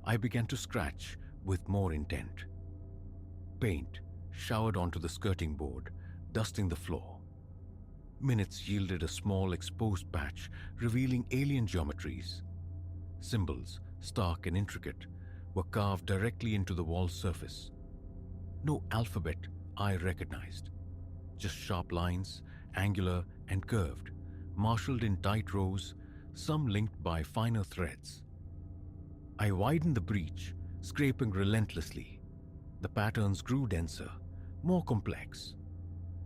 I began to scratch with more intent. Paint showered onto the skirting board, dusting the floor. Minutes yielded a small exposed patch revealing alien geometries. Symbols, stark and intricate, were carved directly into the wall surface. No alphabet I recognized, just sharp lines, angular and curved, marshaled in tight rows, some linked by finer threads. I widened the breach, scraping relentlessly. The patterns grew denser, more complex.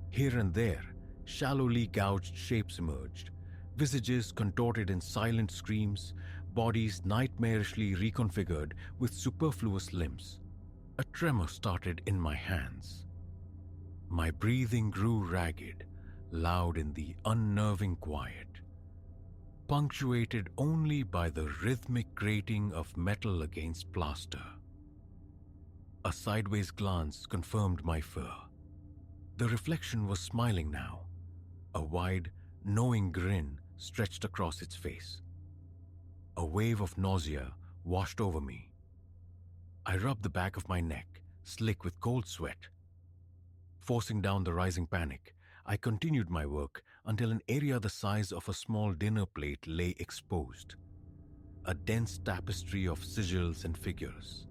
Here and there, shallowly gouged shapes emerged, visages contorted in silent screams, bodies nightmarishly reconfigured with superfluous limbs. A tremor started in my hands. My breathing grew ragged, loud in the unnerving quiet, punctuated only by the rhythmic grating of metal against plaster. A sideways glance confirmed my fear. The reflection was smiling now. A wide, knowing grin stretched across its face. A wave of nausea washed over me. I rubbed the back of my neck, slick with cold sweat. Forcing down the rising panic, I continued my work until an area the size of a small dinner plate lay exposed. A dense tapestry of sigils and figures.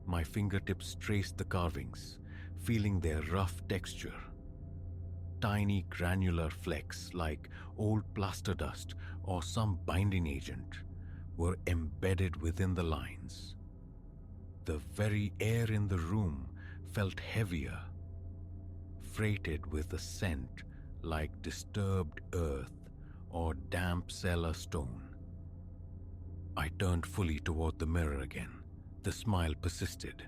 My fingertips traced the carvings, feeling their rough texture. Tiny granular flecks like old plaster dust or some binding agent were embedded within the lines. The very air in the room felt heavier, freighted with a scent like disturbed earth or damp cellar stone. I turned fully toward the mirror again. The smile persisted.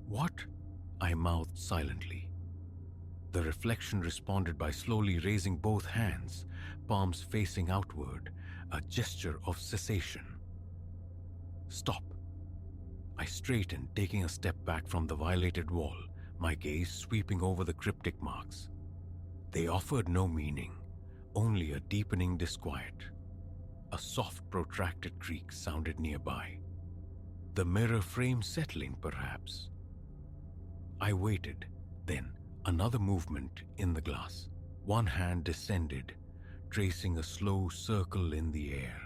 "What?" I mouthed silently. The reflection responded by slowly raising both hands, palms facing outward, a gesture of cessation. "Stop." I straightened, taking a step back from the violated wall, my gaze sweeping over the cryptic marks. They offered no meaning, only a deepening disquiet. A soft, protracted creak sounded nearby. The mirror frame settling, perhaps. I waited, then another movement in the glass. One hand descended, tracing a slow circle in the air,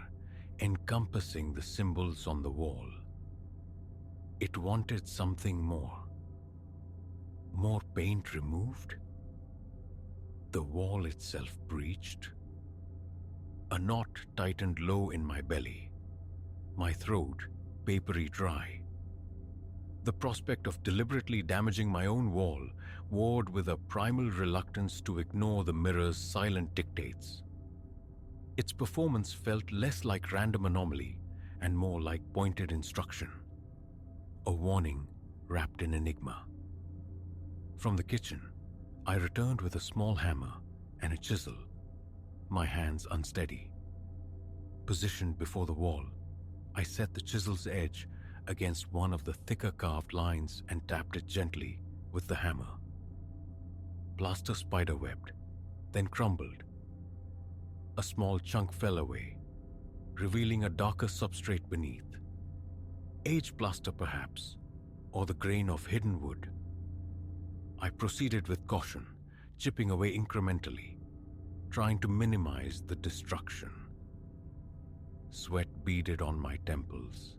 encompassing the symbols on the wall. It wanted something more. More paint removed? The wall itself breached? A knot tightened low in my belly, my throat papery dry. The prospect of deliberately damaging my own wall warred with a primal reluctance to ignore the mirror's silent dictates. Its performance felt less like random anomaly and more like pointed instruction. A warning wrapped in enigma. From the kitchen, I returned with a small hammer and a chisel, my hands unsteady. Positioned before the wall, I set the chisel's edge against one of the thicker carved lines and tapped it gently with the hammer. Plaster spiderwebbed, then crumbled. A small chunk fell away, revealing a darker substrate beneath. Aged plaster perhaps, or the grain of hidden wood. I proceeded with caution, chipping away incrementally, trying to minimize the destruction. Sweat beaded on my temples.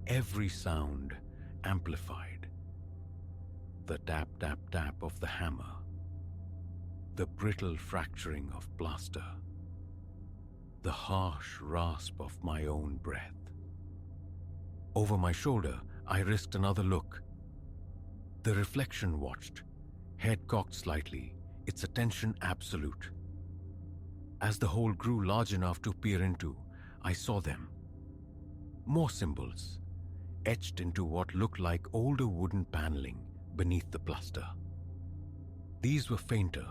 Every sound amplified. The tap, tap, tap of the hammer. The brittle fracturing of plaster. The harsh rasp of my own breath. Over my shoulder, I risked another look. The reflection watched, head cocked slightly, its attention absolute. As the hole grew large enough to peer into, I saw them. More symbols, etched into what looked like older wooden paneling beneath the plaster. These were fainter,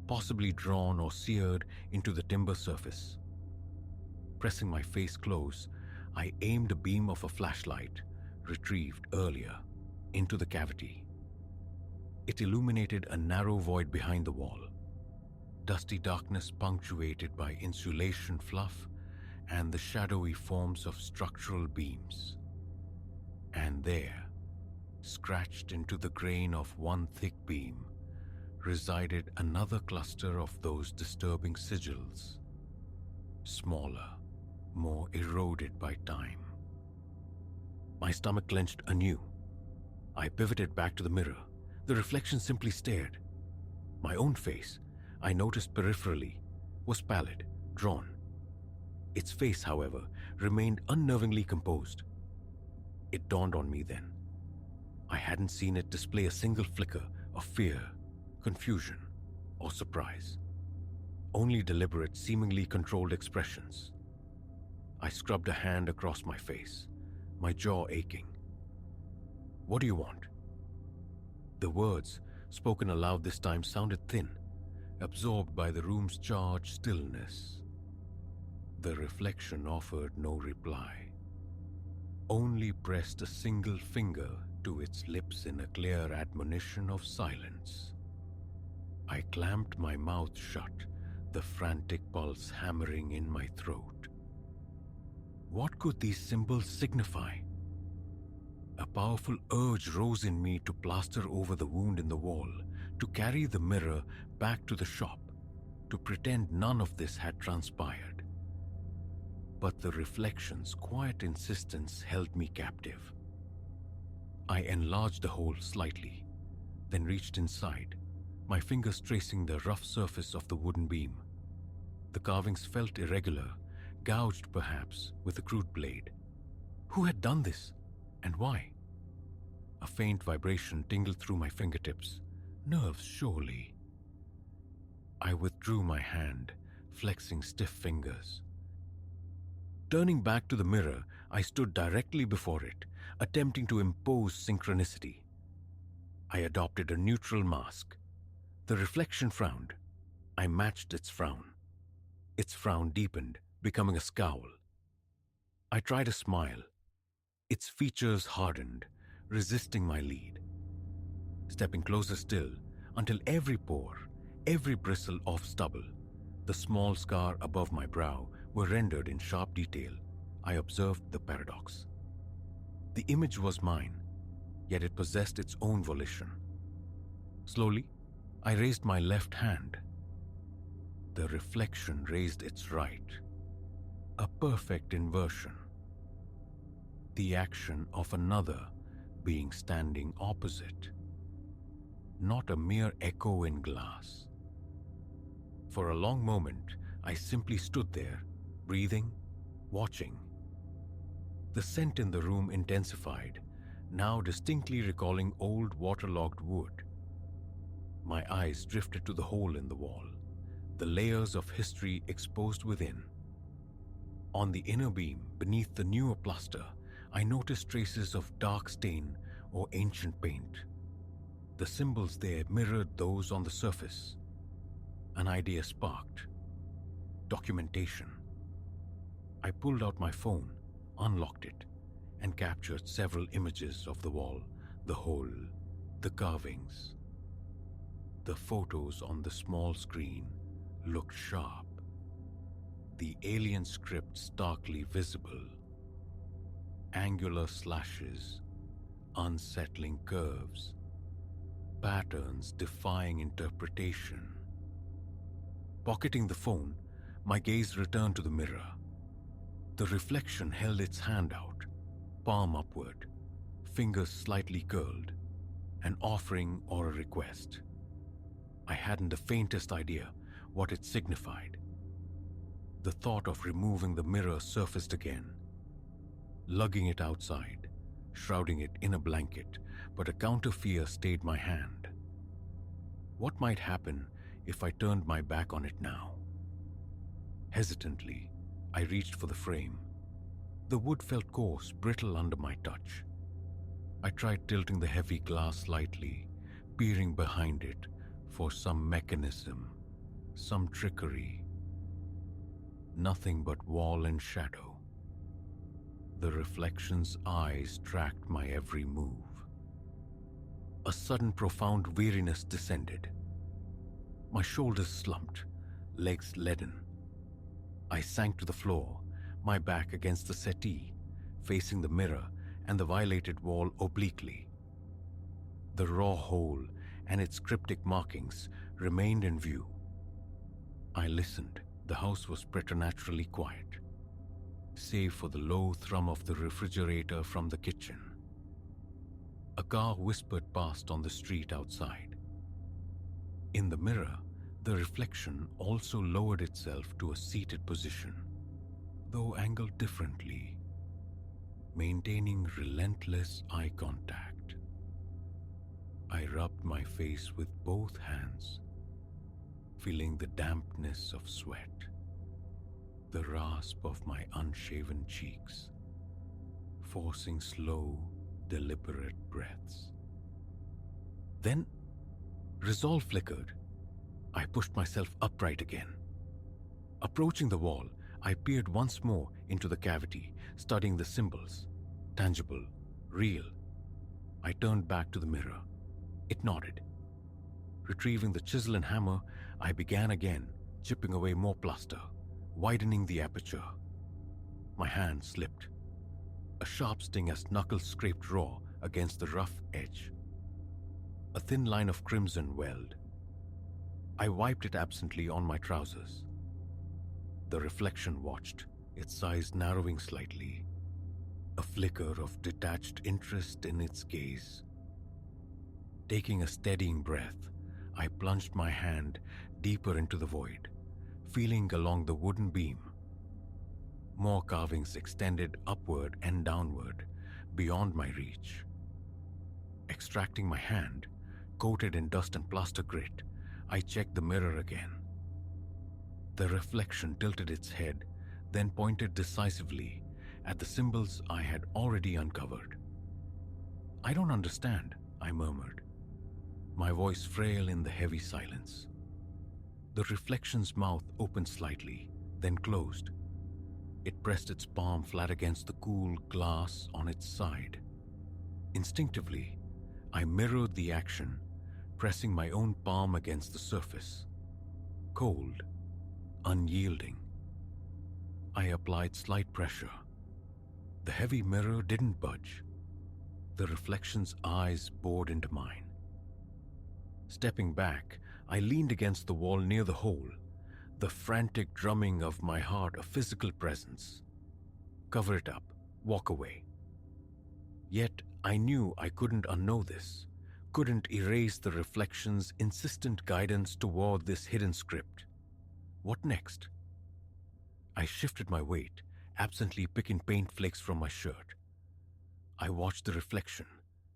possibly drawn or seared into the timber surface. Pressing my face close, I aimed a beam of a flashlight, retrieved earlier, into the cavity. It illuminated a narrow void behind the wall, dusty darkness punctuated by insulation fluff and the shadowy forms of structural beams. And there, scratched into the grain of one thick beam, resided another cluster of those disturbing sigils, smaller, more eroded by time. My stomach clenched anew. I pivoted back to the mirror. The reflection simply stared. My own face, I noticed peripherally, was pallid, drawn. Its face, however, remained unnervingly composed. It dawned on me then. I hadn't seen it display a single flicker of fear, confusion, or surprise. Only deliberate, seemingly controlled expressions. I scrubbed a hand across my face, my jaw aching. "What do you want?" The words, spoken aloud this time, sounded thin, absorbed by the room's charged stillness. The reflection offered no reply, only pressed a single finger to its lips in a clear admonition of silence. I clamped my mouth shut, the frantic pulse hammering in my throat. What could these symbols signify? A powerful urge rose in me to plaster over the wound in the wall, to carry the mirror back to the shop, to pretend none of this had transpired. But the reflection's quiet insistence held me captive. I enlarged the hole slightly, then reached inside, my fingers tracing the rough surface of the wooden beam. The carvings felt irregular, gouged perhaps with a crude blade. Who had done this, and why? A faint vibration tingled through my fingertips. Nerves, surely. I withdrew my hand, flexing stiff fingers. Turning back to the mirror, I stood directly before it, attempting to impose synchronicity. I adopted a neutral mask. The reflection frowned. I matched its frown. Its frown deepened, becoming a scowl. I tried a smile. Its features hardened, resisting my lead. Stepping closer still, until every pore, every bristle of stubble, the small scar above my brow were rendered in sharp detail, I observed the paradox. The image was mine, yet it possessed its own volition. Slowly, I raised my left hand. The reflection raised its right. A perfect inversion. The action of another being standing opposite. Not a mere echo in glass. For a long moment, I simply stood there, breathing, watching. The scent in the room intensified, now distinctly recalling old waterlogged wood. My eyes drifted to the hole in the wall, the layers of history exposed within. On the inner beam, beneath the newer plaster, I noticed traces of dark stain or ancient paint. The symbols there mirrored those on the surface. An idea sparked. Documentation. I pulled out my phone, unlocked it, and captured several images of the wall, the hole, the carvings. The photos on the small screen looked sharp. The alien script starkly visible. Angular slashes, unsettling curves, patterns defying interpretation. Pocketing the phone, my gaze returned to the mirror. The reflection held its hand out, palm upward, fingers slightly curled, an offering or a request. I hadn't the faintest idea what it signified. The thought of removing the mirror surfaced again. Lugging it outside, shrouding it in a blanket, but a counter fear stayed my hand. What might happen if I turned my back on it now? Hesitantly, I reached for the frame. The wood felt coarse, brittle under my touch. I tried tilting the heavy glass slightly, peering behind it for some mechanism, some trickery. Nothing but wall and shadow. The reflection's eyes tracked my every move. A sudden profound weariness descended. My shoulders slumped, legs leaden. I sank to the floor, my back against the settee, facing the mirror and the violated wall obliquely. The raw hole and its cryptic markings remained in view. I listened. The house was preternaturally quiet, save for the low thrum of the refrigerator from the kitchen. A car whispered past on the street outside. In the mirror, the reflection also lowered itself to a seated position, though angled differently, maintaining relentless eye contact. I rubbed my face with both hands, feeling the dampness of sweat, the rasp of my unshaven cheeks, forcing slow, deliberate breaths. Then, resolve flickered. I pushed myself upright again. Approaching the wall, I peered once more into the cavity, studying the symbols. Tangible, real. I turned back to the mirror. It nodded. Retrieving the chisel and hammer, I began again, chipping away more plaster, widening the aperture. My hand slipped. A sharp sting as knuckles scraped raw against the rough edge. A thin line of crimson welled. I wiped it absently on my trousers. The reflection watched, its size narrowing slightly, a flicker of detached interest in its gaze. Taking a steadying breath, I plunged my hand deeper into the void, feeling along the wooden beam. More carvings extended upward and downward, beyond my reach. Extracting my hand, coated in dust and plaster grit, I checked the mirror again. The reflection tilted its head, then pointed decisively at the symbols I had already uncovered. "I don't understand," I murmured, my voice frail in the heavy silence. The reflection's mouth opened slightly, then closed. It pressed its palm flat against the cool glass on its side. Instinctively, I mirrored the action, pressing my own palm against the surface. Cold, unyielding. I applied slight pressure. The heavy mirror didn't budge. The reflection's eyes bored into mine. Stepping back, I leaned against the wall near the hole, the frantic drumming of my heart a physical presence. Cover it up, walk away. Yet I knew I couldn't unknow this, couldn't erase the reflection's insistent guidance toward this hidden script. What next? I shifted my weight, absently picking paint flakes from my shirt. I watched the reflection,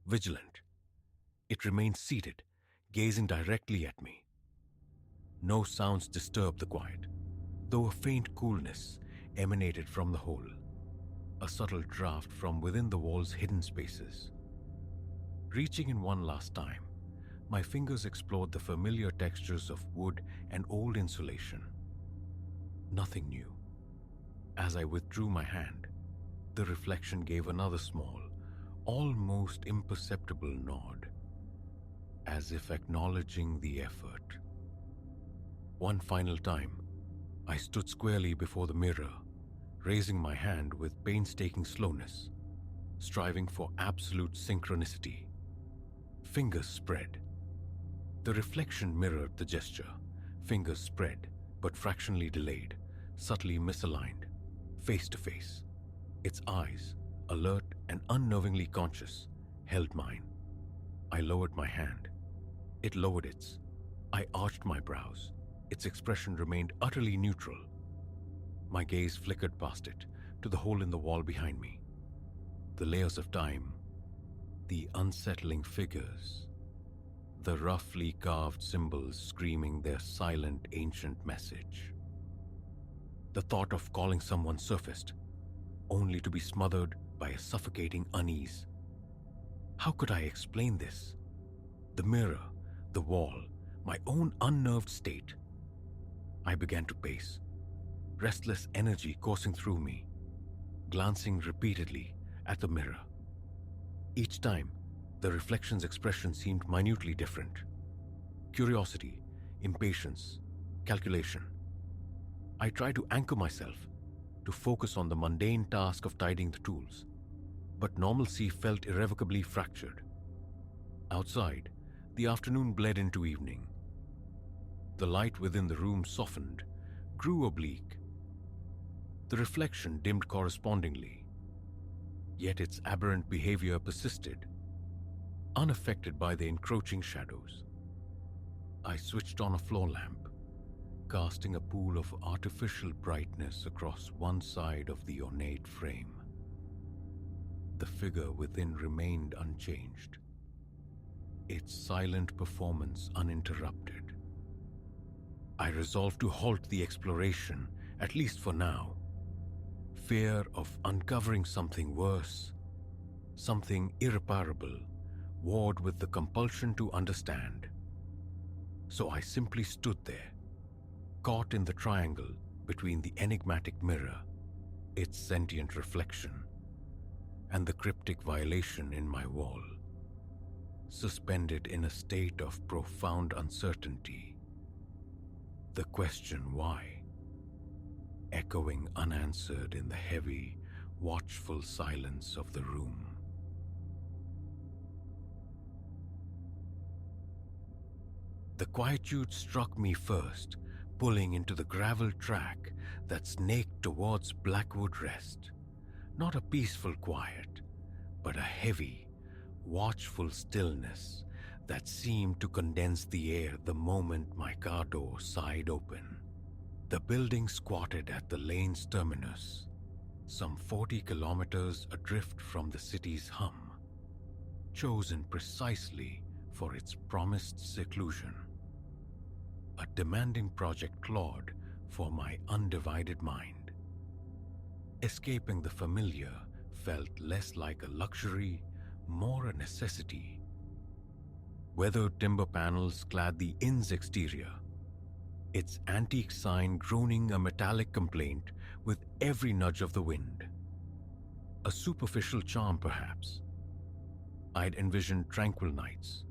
vigilant. It remained seated, gazing directly at me. No sounds disturbed the quiet, though a faint coolness emanated from the hole, a subtle draft from within the wall's hidden spaces. Reaching in one last time, my fingers explored the familiar textures of wood and old insulation. Nothing new. As I withdrew my hand, the reflection gave another small, almost imperceptible nod, as if acknowledging the effort. One final time, I stood squarely before the mirror, raising my hand with painstaking slowness, striving for absolute synchronicity. Fingers spread. The reflection mirrored the gesture. Fingers spread, but fractionally delayed, subtly misaligned, face to face. Its eyes, alert and unnervingly conscious, held mine. I lowered my hand. It lowered its. I arched my brows. Its expression remained utterly neutral. My gaze flickered past it, to the hole in the wall behind me. The layers of time, the unsettling figures, the roughly carved symbols screaming their silent ancient message. The thought of calling someone surfaced, only to be smothered by a suffocating unease. How could I explain this? The mirror, the wall, my own unnerved state. I began to pace, restless energy coursing through me, glancing repeatedly at the mirror. Each time, the reflection's expression seemed minutely different. Curiosity, impatience, calculation. I tried to anchor myself, to focus on the mundane task of tidying the tools, but normalcy felt irrevocably fractured. Outside, the afternoon bled into evening. The light within the room softened, grew oblique. The reflection dimmed correspondingly, yet its aberrant behavior persisted, unaffected by the encroaching shadows. I switched on a floor lamp, casting a pool of artificial brightness across one side of the ornate frame. The figure within remained unchanged, its silent performance uninterrupted. I resolved to halt the exploration, at least for now. Fear of uncovering something worse, something irreparable, warred with the compulsion to understand. So I simply stood there, caught in the triangle between the enigmatic mirror, its sentient reflection, and the cryptic violation in my wall, suspended in a state of profound uncertainty. The question why, echoing unanswered in the heavy, watchful silence of the room. The quietude struck me first, pulling into the gravel track that snaked towards Blackwood Rest. Not a peaceful quiet, but a heavy, watchful stillness that seemed to condense the air the moment my car door sighed open. The building squatted at the lane's terminus, some 40 kilometers adrift from the city's hum, chosen precisely for its promised seclusion. A demanding project clawed for my undivided mind. Escaping the familiar felt less like a luxury, more a necessity. Weathered timber panels clad the inn's exterior, its antique sign groaning a metallic complaint with every nudge of the wind. A superficial charm, perhaps. I'd envisioned tranquil nights,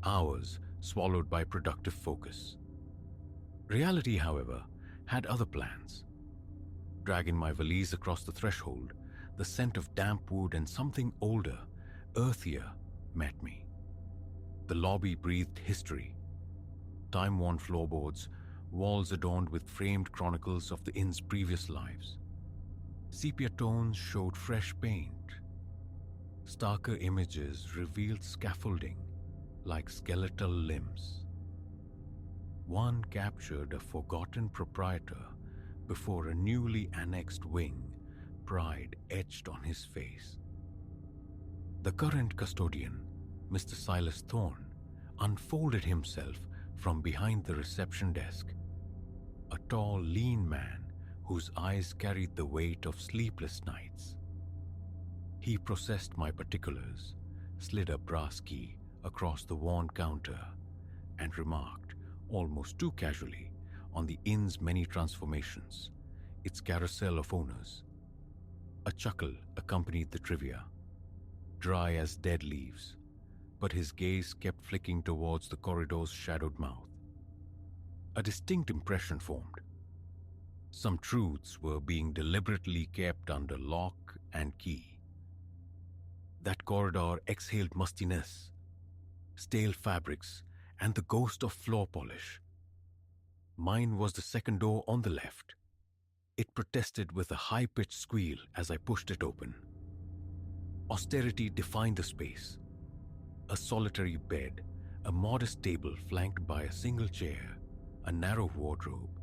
hours swallowed by productive focus. Reality, however, had other plans. Dragging my valise across the threshold, the scent of damp wood and something older, earthier, met me. The lobby breathed history. Time-worn floorboards, walls adorned with framed chronicles of the inn's previous lives. Sepia tones showed fresh paint. Starker images revealed scaffolding, like skeletal limbs. One captured a forgotten proprietor before a newly annexed wing, pride etched on his face. The current custodian, Mr. Silas Thorne, unfolded himself from behind the reception desk. A tall, lean man whose eyes carried the weight of sleepless nights. He processed my particulars, slid a brass key across the worn counter, and remarked, almost too casually, on the inn's many transformations, its carousel of owners. A chuckle accompanied the trivia, dry as dead leaves, but his gaze kept flicking towards the corridor's shadowed mouth. A distinct impression formed. Some truths were being deliberately kept under lock and key. That corridor exhaled mustiness, stale fabrics, and the ghost of floor polish. Mine was the second door on the left. It protested with a high-pitched squeal as I pushed it open. Austerity defined the space. A solitary bed, a modest table flanked by a single chair, a narrow wardrobe.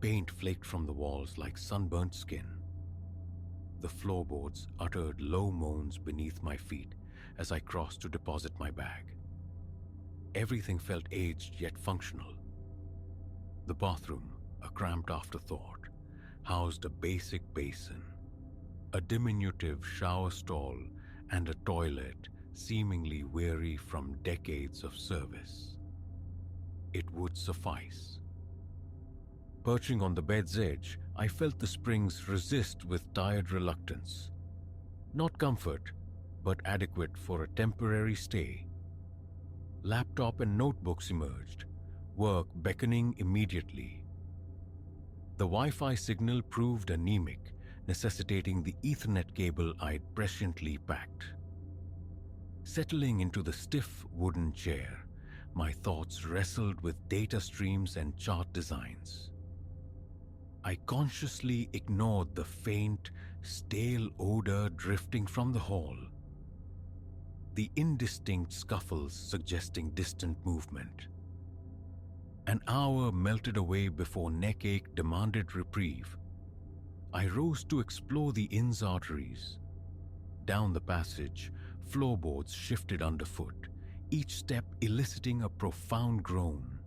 Paint flaked from the walls like sunburnt skin. The floorboards uttered low moans beneath my feet as I crossed to deposit my bag. Everything felt aged yet functional. The bathroom, a cramped afterthought, housed a basic basin, a diminutive shower stall, and a toilet seemingly weary from decades of service. would suffice. Perching on the bed's edge, I felt the springs resist with tired reluctance. Not comfort, but adequate for a temporary stay. Laptop and notebooks emerged, work beckoning immediately. The Wi-Fi signal proved anemic, necessitating the Ethernet cable I'd presciently packed. Settling into the stiff wooden chair, my thoughts wrestled with data streams and chart designs. I consciously ignored the faint, stale odor drifting from the hall, the indistinct scuffles suggesting distant movement. An hour melted away before neck ache demanded reprieve. I rose to explore the inn's arteries. Down the passage, floorboards shifted underfoot, each step eliciting a profound groan.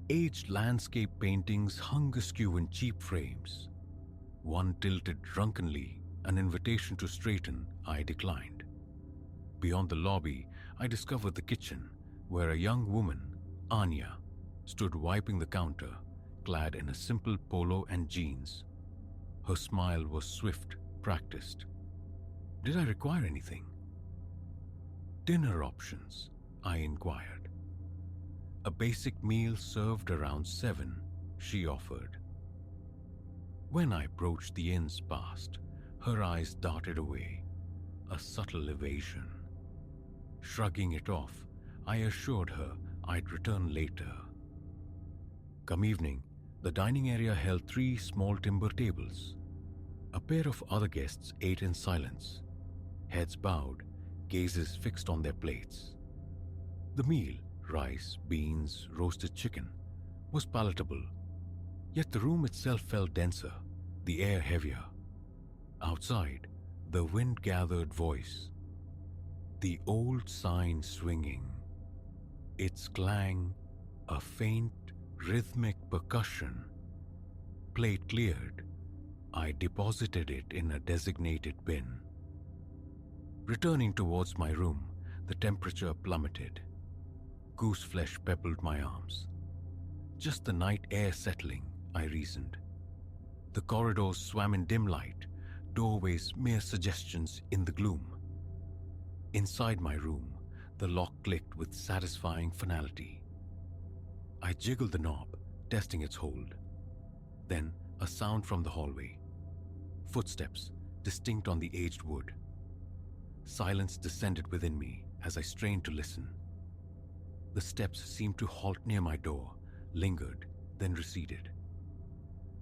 Aged landscape paintings hung askew in cheap frames. One tilted drunkenly, an invitation to straighten I declined. Beyond the lobby, I discovered the kitchen, where a young woman, Anya, stood wiping the counter, clad in a simple polo and jeans. Her smile was swift, practiced. Did I require anything? Dinner options, I inquired. A basic meal served around 7, she offered. When I broached the inn's past, her eyes darted away, a subtle evasion. Shrugging it off, I assured her I'd return later. Come evening, the dining area held 3 small timber tables. A pair of other guests ate in silence, heads bowed, gazes fixed on their plates. The meal, rice, beans, roasted chicken, was palatable, yet the room itself felt denser, the air heavier. Outside, the wind-gathered voice, the old sign swinging, its clang, a faint, rhythmic percussion. Plate cleared, I deposited it in a designated bin. Returning towards my room, the temperature plummeted. Goose flesh pebbled my arms. Just the night air settling, I reasoned. The corridors swam in dim light, doorways mere suggestions in the gloom. Inside my room, the lock clicked with satisfying finality. I jiggled the knob, testing its hold. Then a sound from the hallway. Footsteps, distinct on the aged wood. Silence descended within me as I strained to listen. The steps seemed to halt near my door, lingered, then receded.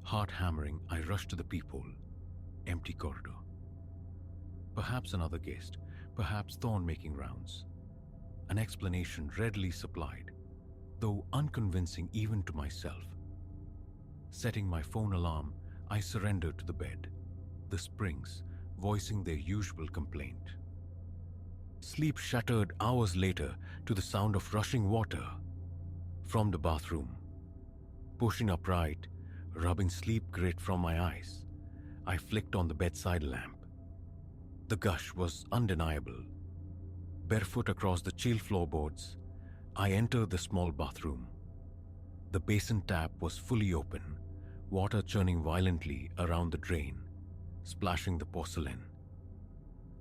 Heart hammering, I rushed to the peephole. Empty corridor. Perhaps another guest, perhaps Thorn making rounds. An explanation readily supplied, though unconvincing even to myself. Setting my phone alarm, I surrendered to the bed, the springs voicing their usual complaint. Sleep shattered hours later to the sound of rushing water from the bathroom. Pushing upright, rubbing sleep grit from my eyes, I flicked on the bedside lamp. The gush was undeniable. Barefoot across the chill floorboards, I entered the small bathroom. The basin tap was fully open, water churning violently around the drain, splashing the porcelain.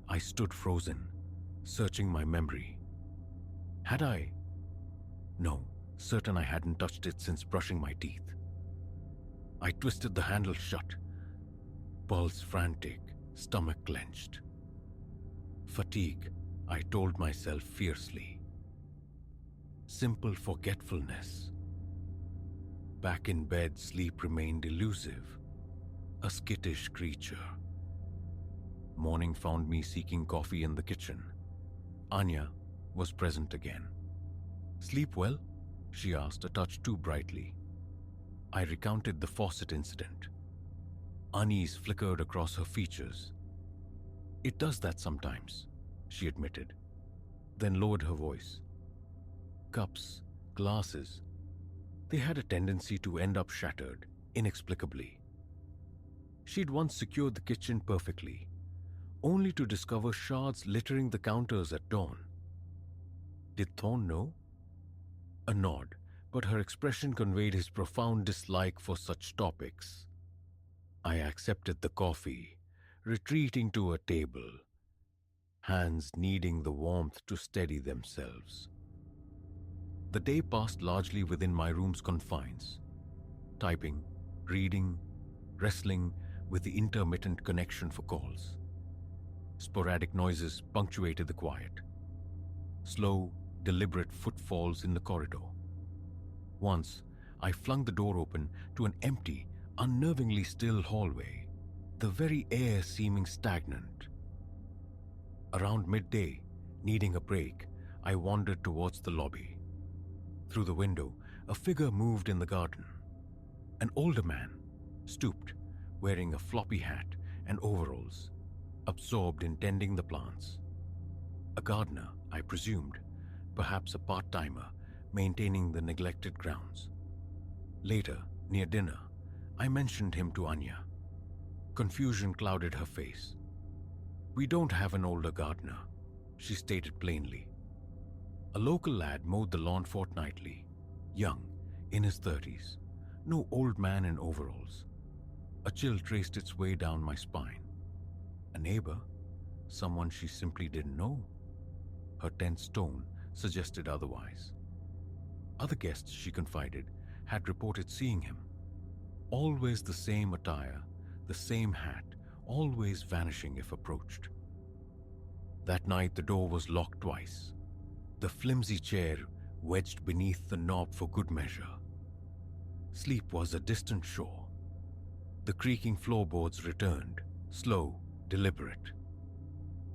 I stood frozen, searching my memory. Had I? No, certain I hadn't touched it since brushing my teeth. I twisted the handle shut, pulse frantic, stomach clenched. Fatigue, I told myself fiercely. Simple forgetfulness. Back in bed, sleep remained elusive, a skittish creature. Morning found me seeking coffee in the kitchen. Anya was present again. Sleep well? She asked, a touch too brightly. I recounted the faucet incident. Unease flickered across her features. It does that sometimes, she admitted, then lowered her voice. Cups, glasses, they had a tendency to end up shattered, inexplicably. She'd once secured the kitchen perfectly, only to discover shards littering the counters at dawn. Did Thorn know? A nod, but her expression conveyed his profound dislike for such topics. I accepted the coffee, retreating to a table, hands needing the warmth to steady themselves. The day passed largely within my room's confines, typing, reading, wrestling with the intermittent connection for calls. Sporadic noises punctuated the quiet. Slow, deliberate footfalls in the corridor. Once, I flung the door open to an empty, unnervingly still hallway, the very air seeming stagnant. Around midday, needing a break, I wandered towards the lobby. Through the window, a figure moved in the garden. An older man, stooped, wearing a floppy hat and overalls, absorbed in tending the plants. A gardener, I presumed, perhaps a part-timer, maintaining the neglected grounds. Later, near dinner, I mentioned him to Anya. Confusion clouded her face. "We don't have an older gardener," she stated plainly. A local lad mowed the lawn fortnightly, young, in his 30s, no old man in overalls. A chill traced its way down my spine. A neighbor? Someone she simply didn't know? Her tense tone suggested otherwise. Other guests, she confided, had reported seeing him. Always the same attire, the same hat, always vanishing if approached. That night the door was locked twice, the flimsy chair wedged beneath the knob for good measure. Sleep was a distant shore. The creaking floorboards returned, slow, deliberate.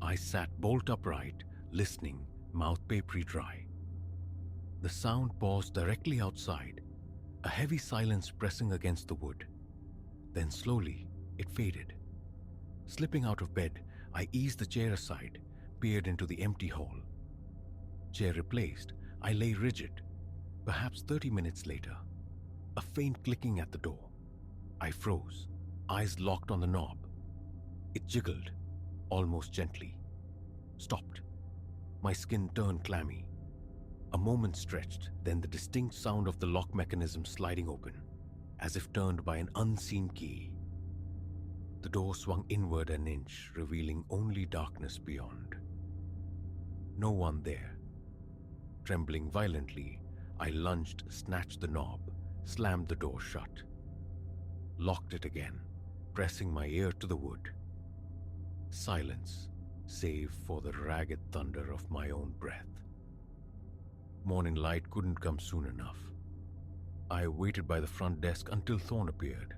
I sat bolt upright, listening, mouth papery dry. The sound paused directly outside, a heavy silence pressing against the wood. Then slowly, it faded. Slipping out of bed, I eased the chair aside, peered into the empty hall. Chair replaced, I lay rigid. Perhaps 30 minutes later, a faint clicking at the door. I froze, eyes locked on the knob. It jiggled, almost gently. Stopped. My skin turned clammy. A moment stretched, then the distinct sound of the lock mechanism sliding open, as if turned by an unseen key. The door swung inward an inch, revealing only darkness beyond. No one there. Trembling violently, I lunged, snatched the knob, slammed the door shut. Locked it again, pressing my ear to the wood. Silence, save for the ragged thunder of my own breath. Morning light couldn't come soon enough. I waited by the front desk until Thorne appeared.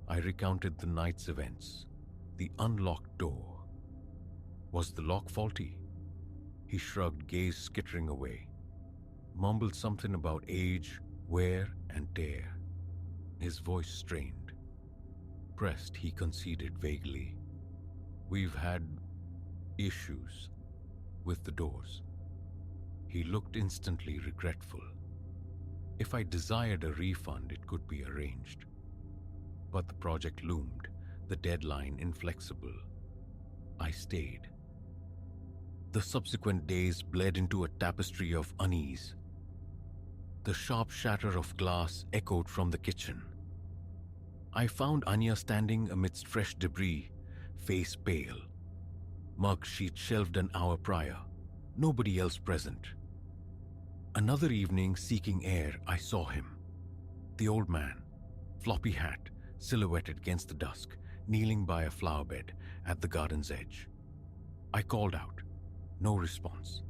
I recounted the night's events, the unlocked door. Was the lock faulty? He shrugged, gaze skittering away. Mumbled something about age, wear, and tear. His voice strained. Pressed, he conceded vaguely. "We've had issues with the doors." He looked instantly regretful. If I desired a refund, it could be arranged. But the project loomed, the deadline inflexible. I stayed. The subsequent days bled into a tapestry of unease. The sharp shatter of glass echoed from the kitchen. I found Anya standing amidst fresh debris, face pale. Mug sheet shelved an hour prior, nobody else present. Another evening, seeking air, I saw him. The old man, floppy hat, silhouetted against the dusk, kneeling by a flower bed at the garden's edge. I called out. No response.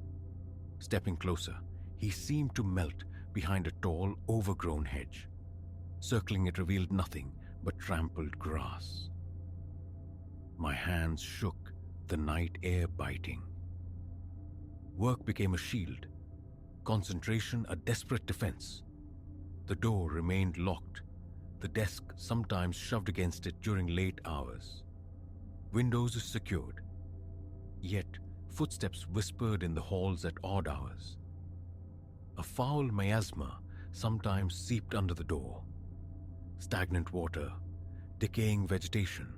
Stepping closer, he seemed to melt behind a tall, overgrown hedge. Circling it revealed nothing but trampled grass. My hands shook, the night air biting. Work became a shield, concentration a desperate defense. The door remained locked, the desk sometimes shoved against it during late hours. Windows secured. Yet footsteps whispered in the halls at odd hours. A foul miasma sometimes seeped under the door. Stagnant water, decaying vegetation.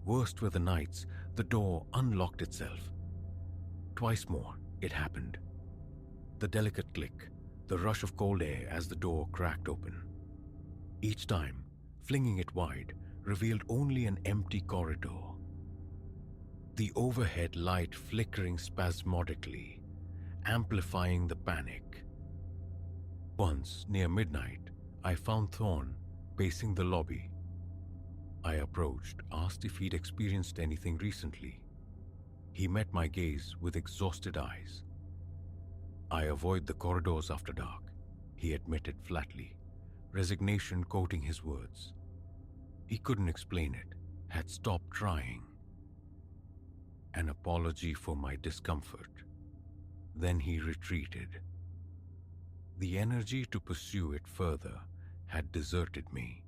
Worst were the nights the door unlocked itself. Twice more it happened. The delicate click, the rush of cold air as the door cracked open. Each time, flinging it wide, revealed only an empty corridor. The overhead light flickering spasmodically, amplifying the panic. Once, near midnight, I found Thorn pacing the lobby. I approached, asked if he'd experienced anything recently. He met my gaze with exhausted eyes. "I avoid the corridors after dark," he admitted flatly, resignation coating his words. He couldn't explain it, had stopped trying. An apology for my discomfort. Then he retreated. The energy to pursue it further had deserted me.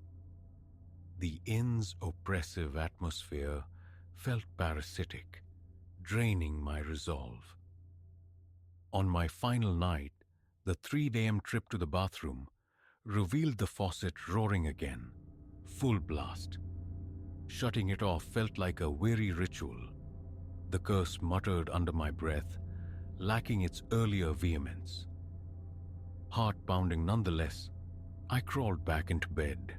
The inn's oppressive atmosphere felt parasitic, draining my resolve. On my final night, the 3 a.m. trip to the bathroom revealed the faucet roaring again, full blast. Shutting it off felt like a weary ritual, the curse muttered under my breath, lacking its earlier vehemence. Heart pounding nonetheless, I crawled back into bed.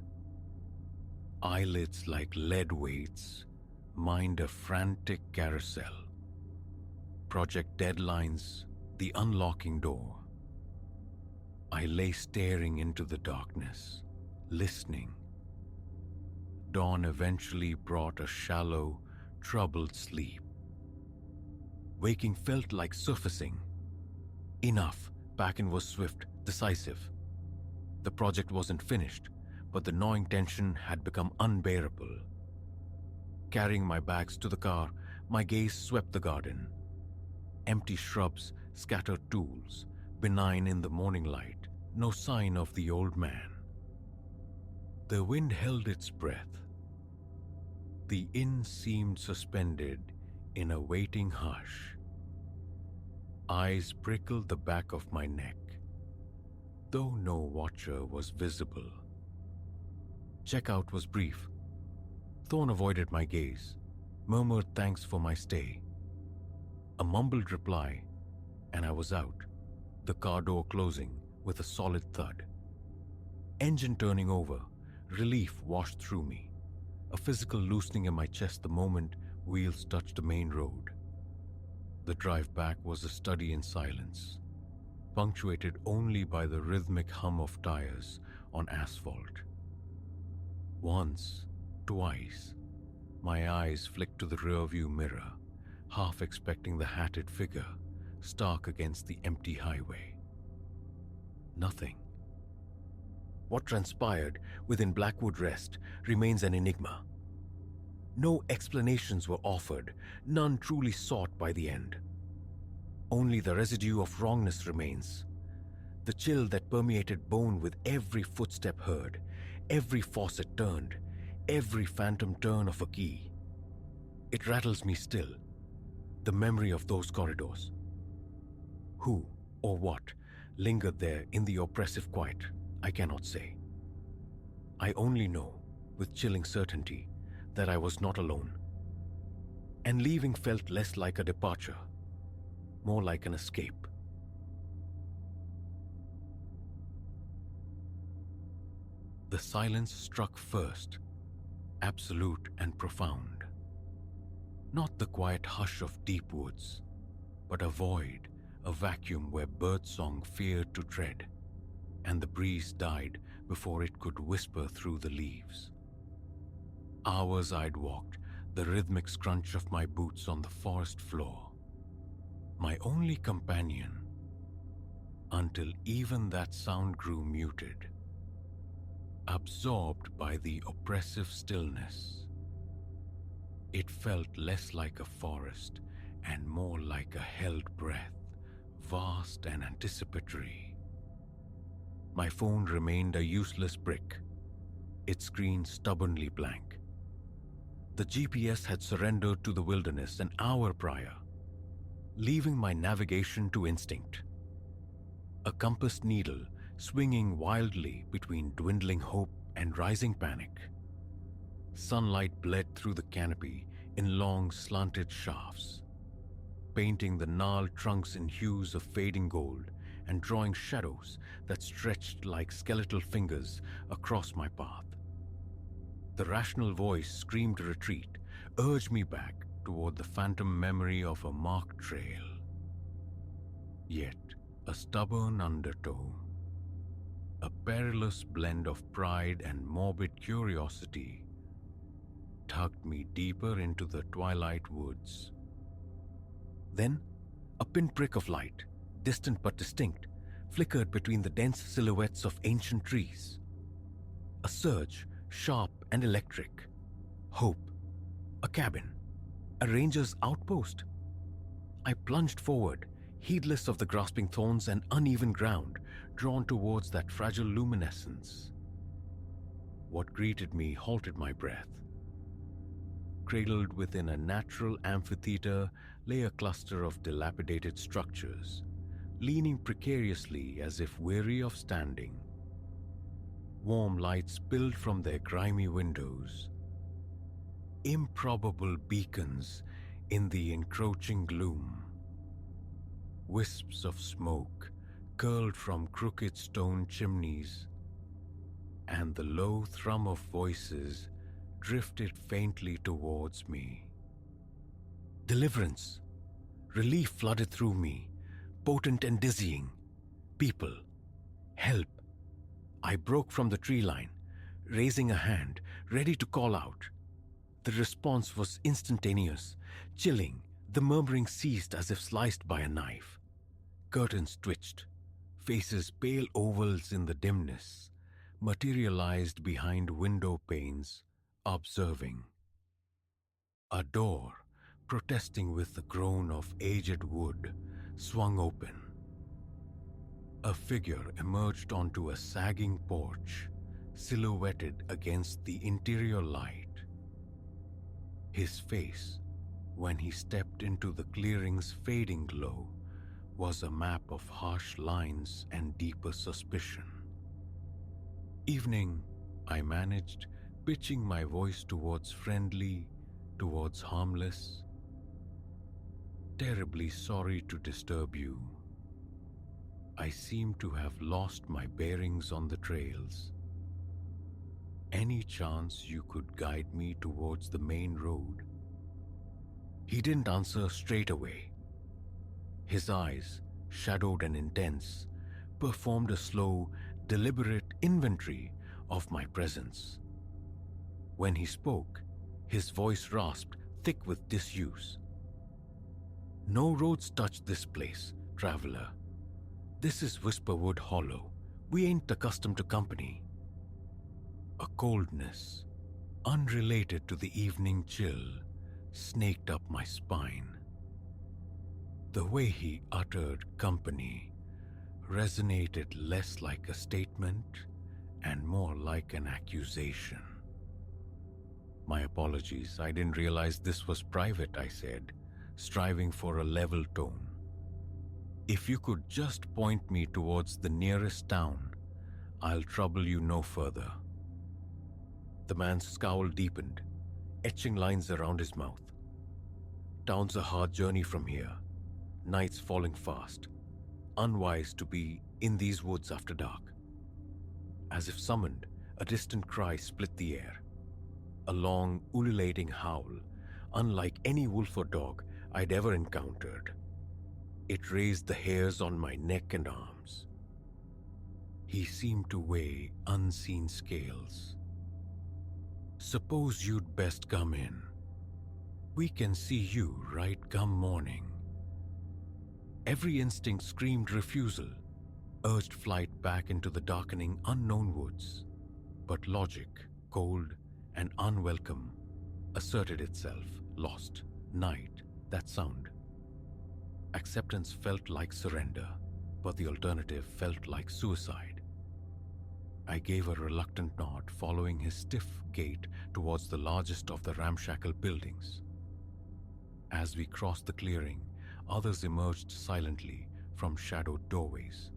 Eyelids like lead weights, mind a frantic carousel. Project deadlines, the unlocking door. I lay staring into the darkness, listening. Dawn eventually brought a shallow, troubled sleep. Waking felt like surfacing. Enough, Packen was swift, decisive. The project wasn't finished, but the gnawing tension had become unbearable. Carrying my bags to the car, my gaze swept the garden. Empty shrubs, scattered tools, benign in the morning light, no sign of the old man. The wind held its breath. The inn seemed suspended in a waiting hush. Eyes prickled the back of my neck, though no watcher was visible. Checkout was brief. Thorn avoided my gaze, murmured thanks for my stay. A mumbled reply, and I was out, the car door closing with a solid thud. Engine turning over, relief washed through me, a physical loosening in my chest the moment wheels touched the main road. The drive back was a study in silence, punctuated only by the rhythmic hum of tires on asphalt. Once, twice, my eyes flicked to the rearview mirror, half expecting the hatted figure stark against the empty highway. Nothing. What transpired within Blackwood Rest remains an enigma. No explanations were offered, none truly sought by the end. Only the residue of wrongness remains, the chill that permeated bone with every footstep heard, every faucet turned, every phantom turn of a key. It rattles me still, the memory of those corridors. Who or what lingered there in the oppressive quiet, I cannot say. I only know, with chilling certainty, that I was not alone. And leaving felt less like a departure, more like an escape. The silence struck first, absolute and profound. Not the quiet hush of deep woods, but a void, a vacuum where birdsong feared to tread, and the breeze died before it could whisper through the leaves. Hours I'd walked, the rhythmic scrunch of my boots on the forest floor, my only companion, until even that sound grew muted, absorbed by the oppressive stillness. It felt less like a forest and more like a held breath, vast and anticipatory. My phone remained a useless brick, its screen stubbornly blank. The GPS had surrendered to the wilderness an hour prior, leaving my navigation to instinct. A compass needle swinging wildly between dwindling hope and rising panic. Sunlight bled through the canopy in long slanted shafts, painting the gnarled trunks in hues of fading gold and drawing shadows that stretched like skeletal fingers across my path. The rational voice screamed retreat, urged me back toward the phantom memory of a marked trail. Yet, a stubborn undertow, a perilous blend of pride and morbid curiosity, tugged me deeper into the twilight woods. Then, a pinprick of light, distant but distinct, flickered between the dense silhouettes of ancient trees. A surge, sharp and electric. Hope. A cabin. A ranger's outpost. I plunged forward, heedless of the grasping thorns and uneven ground, drawn towards that fragile luminescence. What greeted me halted my breath. Cradled within a natural amphitheater lay a cluster of dilapidated structures, leaning precariously as if weary of standing. Warm light spilled from their grimy windows. Improbable beacons in the encroaching gloom. Wisps of smoke curled from crooked stone chimneys, and the low thrum of voices drifted faintly towards me. Deliverance. Relief flooded through me, potent and dizzying. People. Help. I broke from the tree line, raising a hand, ready to call out. The response was instantaneous, chilling. The murmuring ceased as if sliced by a knife. Curtains twitched, faces pale ovals in the dimness, materialized behind window panes, observing. A door, protesting with the groan of aged wood, swung open. A figure emerged onto a sagging porch, silhouetted against the interior light. His face, when he stepped into the clearing's fading glow, was a map of harsh lines and deeper suspicion. Evening, I managed, pitching my voice towards friendly, towards harmless. Terribly sorry to disturb you. I seem to have lost my bearings on the trails. Any chance you could guide me towards the main road? He didn't answer straight away. His eyes, shadowed and intense, performed a slow, deliberate inventory of my presence. When he spoke, his voice rasped, thick with disuse. No roads touch this place, traveler. This is Whisperwood Hollow. We ain't accustomed to company. A coldness, unrelated to the evening chill, snaked up my spine. The way he uttered company resonated less like a statement and more like an accusation. My apologies, I didn't realize this was private, I said, striving for a level tone. If you could just point me towards the nearest town, I'll trouble you no further. The man's scowl deepened, etching lines around his mouth. Town's a hard journey from here, nights falling fast, unwise to be in these woods after dark. As if summoned, a distant cry split the air. A long, ululating howl, unlike any wolf or dog I'd ever encountered. It raised the hairs on my neck and arms. He seemed to weigh unseen scales. Suppose you'd best come in. We can see you right come morning. Every instinct screamed refusal, urged flight back into the darkening unknown woods. But logic, cold and unwelcome, asserted itself, lost, night, that sound. Acceptance felt like surrender, but the alternative felt like suicide. I gave a reluctant nod, following his stiff gait towards the largest of the ramshackle buildings. As we crossed the clearing, others emerged silently from shadowed doorways.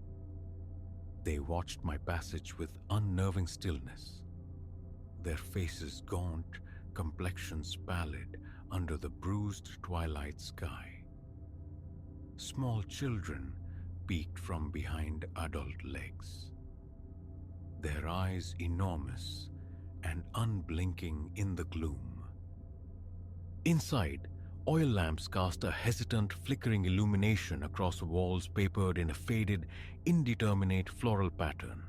They watched my passage with unnerving stillness, their faces gaunt, complexions pallid under the bruised twilight sky. Small children, peeked from behind adult legs, their eyes enormous and unblinking in the gloom. Inside, oil lamps cast a hesitant, flickering illumination across walls papered in a faded, indeterminate floral pattern.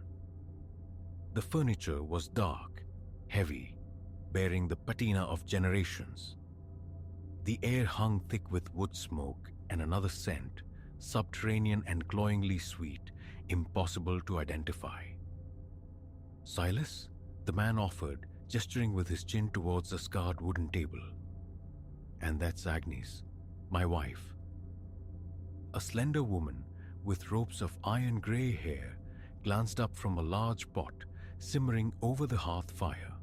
The furniture was dark, heavy, bearing the patina of generations. The air hung thick with wood smoke and another scent, subterranean and cloyingly sweet, impossible to identify. "Silas?" the man offered, gesturing with his chin towards the scarred wooden table. "And that's Agnes, my wife." A slender woman with ropes of iron-grey hair glanced up from a large pot simmering over the hearth fire.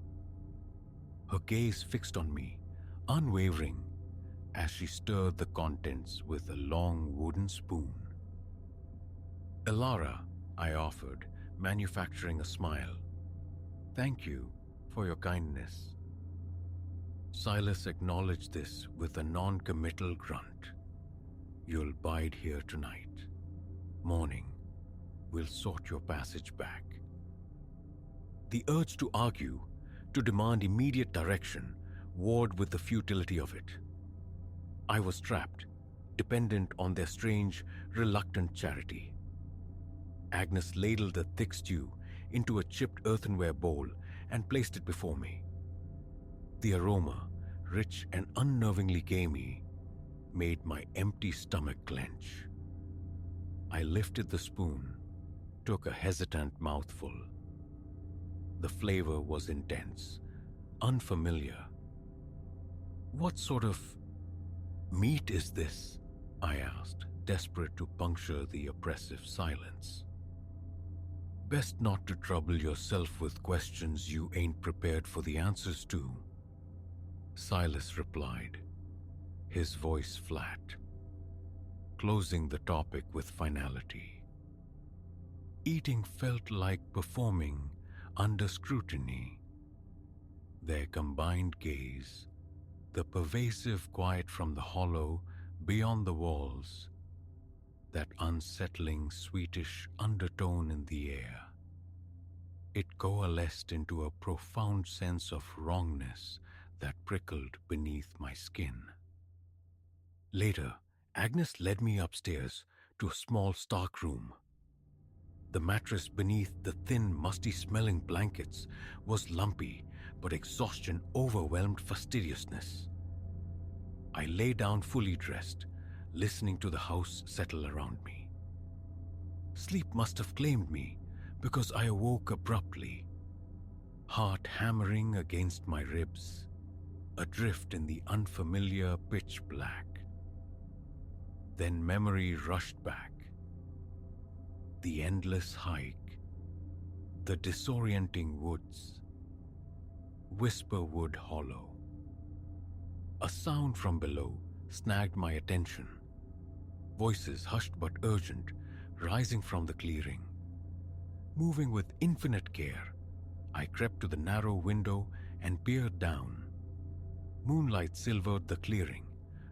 Her gaze fixed on me, unwavering, as she stirred the contents with a long wooden spoon. "Elara," I offered, manufacturing a smile. "Thank you for your kindness." Silas acknowledged this with a non-committal grunt. "You'll bide here tonight. Morning, we'll sort your passage back." The urge to argue, to demand immediate direction, warred with the futility of it. I was trapped, dependent on their strange, reluctant charity. Agnes ladled the thick stew into a chipped earthenware bowl and placed it before me. The aroma, rich and unnervingly gamey, made my empty stomach clench. I lifted the spoon, took a hesitant mouthful. The flavor was intense, unfamiliar. "What sort of meat is this?" I asked, desperate to puncture the oppressive silence. "Best not to trouble yourself with questions you ain't prepared for the answers to," Silas replied, his voice flat, closing the topic with finality. Eating felt like performing under scrutiny. Their combined gaze, the pervasive quiet from the hollow beyond the walls, that unsettling, sweetish undertone in the air. It coalesced into a profound sense of wrongness that prickled beneath my skin. Later, Agnes led me upstairs to a small stark room. The mattress beneath the thin, musty-smelling blankets was lumpy, but exhaustion overwhelmed fastidiousness. I lay down fully dressed, listening to the house settle around me. Sleep must have claimed me, because I awoke abruptly, heart hammering against my ribs, adrift in the unfamiliar pitch black. Then memory rushed back. The endless hike, the disorienting woods, Whisperwood Hollow. A sound from below snagged my attention. Voices hushed but urgent, rising from the clearing. Moving with infinite care, I crept to the narrow window and peered down. Moonlight silvered the clearing,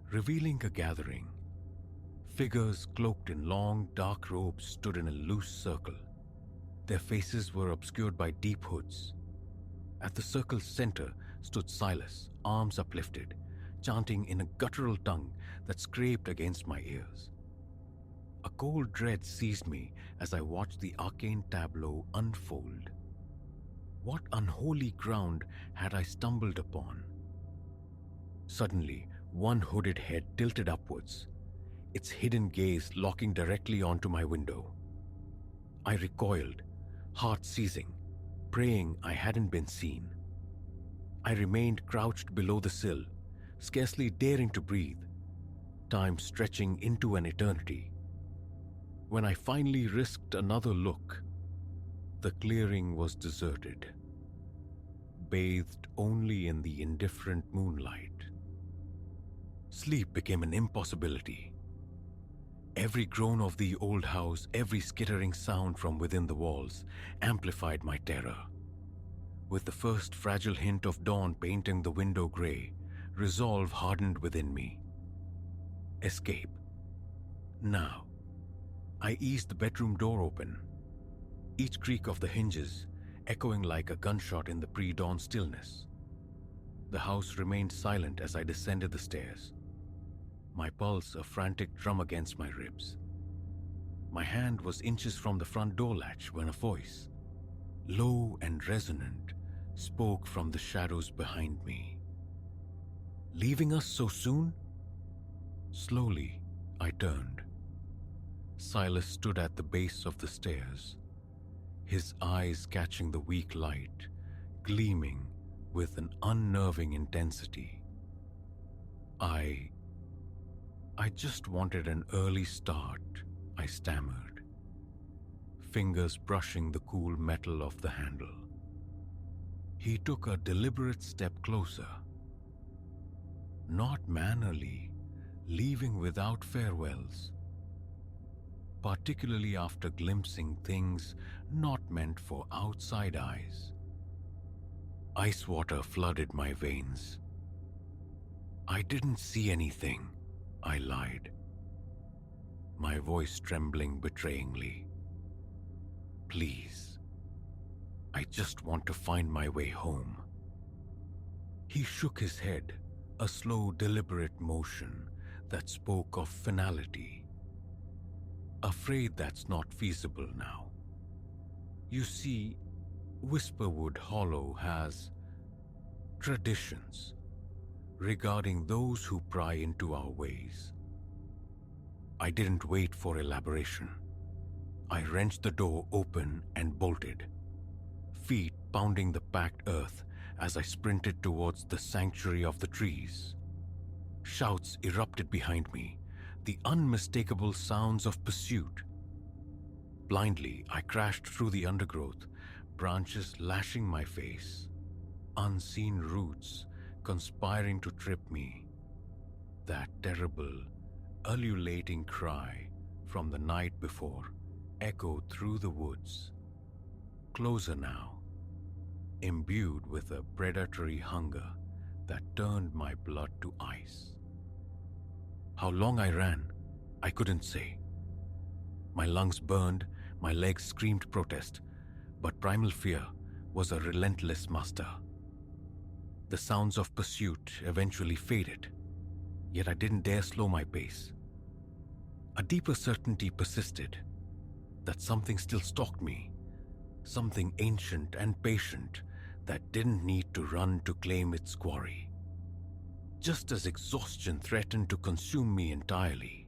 revealing a gathering. Figures cloaked in long, dark robes stood in a loose circle. Their faces were obscured by deep hoods. At the circle's center stood Silas, arms uplifted, chanting in a guttural tongue that scraped against my ears. A cold dread seized me as I watched the arcane tableau unfold. What unholy ground had I stumbled upon? Suddenly, one hooded head tilted upwards, its hidden gaze locking directly onto my window. I recoiled, heart seizing, praying I hadn't been seen. I remained crouched below the sill, scarcely daring to breathe, time stretching into an eternity. When I finally risked another look, the clearing was deserted, bathed only in the indifferent moonlight. Sleep became an impossibility. Every groan of the old house, every skittering sound from within the walls amplified my terror. With the first fragile hint of dawn painting the window gray, resolve hardened within me. Escape. Now. I eased the bedroom door open, each creak of the hinges echoing like a gunshot in the pre-dawn stillness. The house remained silent as I descended the stairs, my pulse a frantic drum against my ribs. My hand was inches from the front door latch when a voice, low and resonant, spoke from the shadows behind me. "Leaving us so soon?" Slowly, I turned. Silas stood at the base of the stairs, his eyes catching the weak light, gleaming with an unnerving intensity. I just wanted an early start," I stammered, fingers brushing the cool metal of the handle. He took a deliberate step closer, not mannerly, leaving without farewells, particularly after glimpsing things not meant for outside eyes. Ice water flooded my veins. "I didn't see anything," I lied, my voice trembling betrayingly. "Please, I just want to find my way home." He shook his head, a slow, deliberate motion that spoke of finality. "Afraid that's not feasible now. You see, Whisperwood Hollow has traditions regarding those who pry into our ways." I didn't wait for elaboration. I wrenched the door open and bolted, feet pounding the packed earth as I sprinted towards the sanctuary of the trees. Shouts erupted behind me, the unmistakable sounds of pursuit. Blindly, I crashed through the undergrowth, branches lashing my face, unseen roots conspiring to trip me. That terrible, ululating cry from the night before echoed through the woods. Closer now, imbued with a predatory hunger that turned my blood to ice. How long I ran, I couldn't say. My lungs burned, my legs screamed protest, but primal fear was a relentless master. The sounds of pursuit eventually faded, yet I didn't dare slow my pace. A deeper certainty persisted, that something still stalked me, something ancient and patient that didn't need to run to claim its quarry. Just as exhaustion threatened to consume me entirely,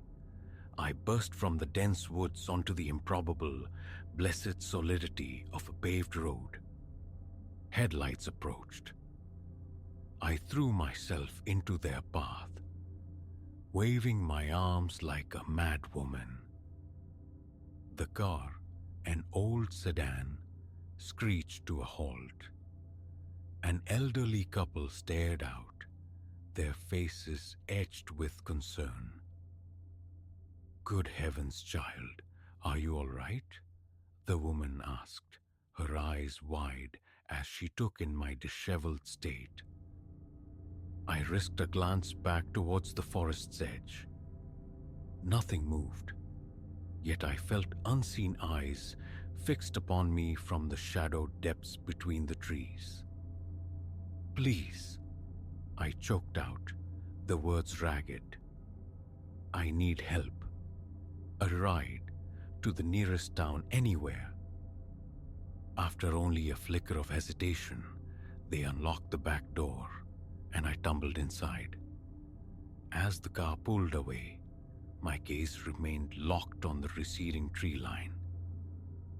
I burst from the dense woods onto the improbable, blessed solidity of a paved road. Headlights approached. I threw myself into their path, waving my arms like a madwoman. The car, an old sedan, screeched to a halt. An elderly couple stared out, their faces etched with concern. "Good heavens, child, are you all right?" the woman asked, her eyes wide as she took in my disheveled state. I risked a glance back towards the forest's edge. Nothing moved, yet I felt unseen eyes fixed upon me from the shadowed depths between the trees. "Please," I choked out, the words ragged. "I need help. A ride to the nearest town anywhere." After only a flicker of hesitation, they unlocked the back door, and I tumbled inside. As the car pulled away, my gaze remained locked on the receding tree line,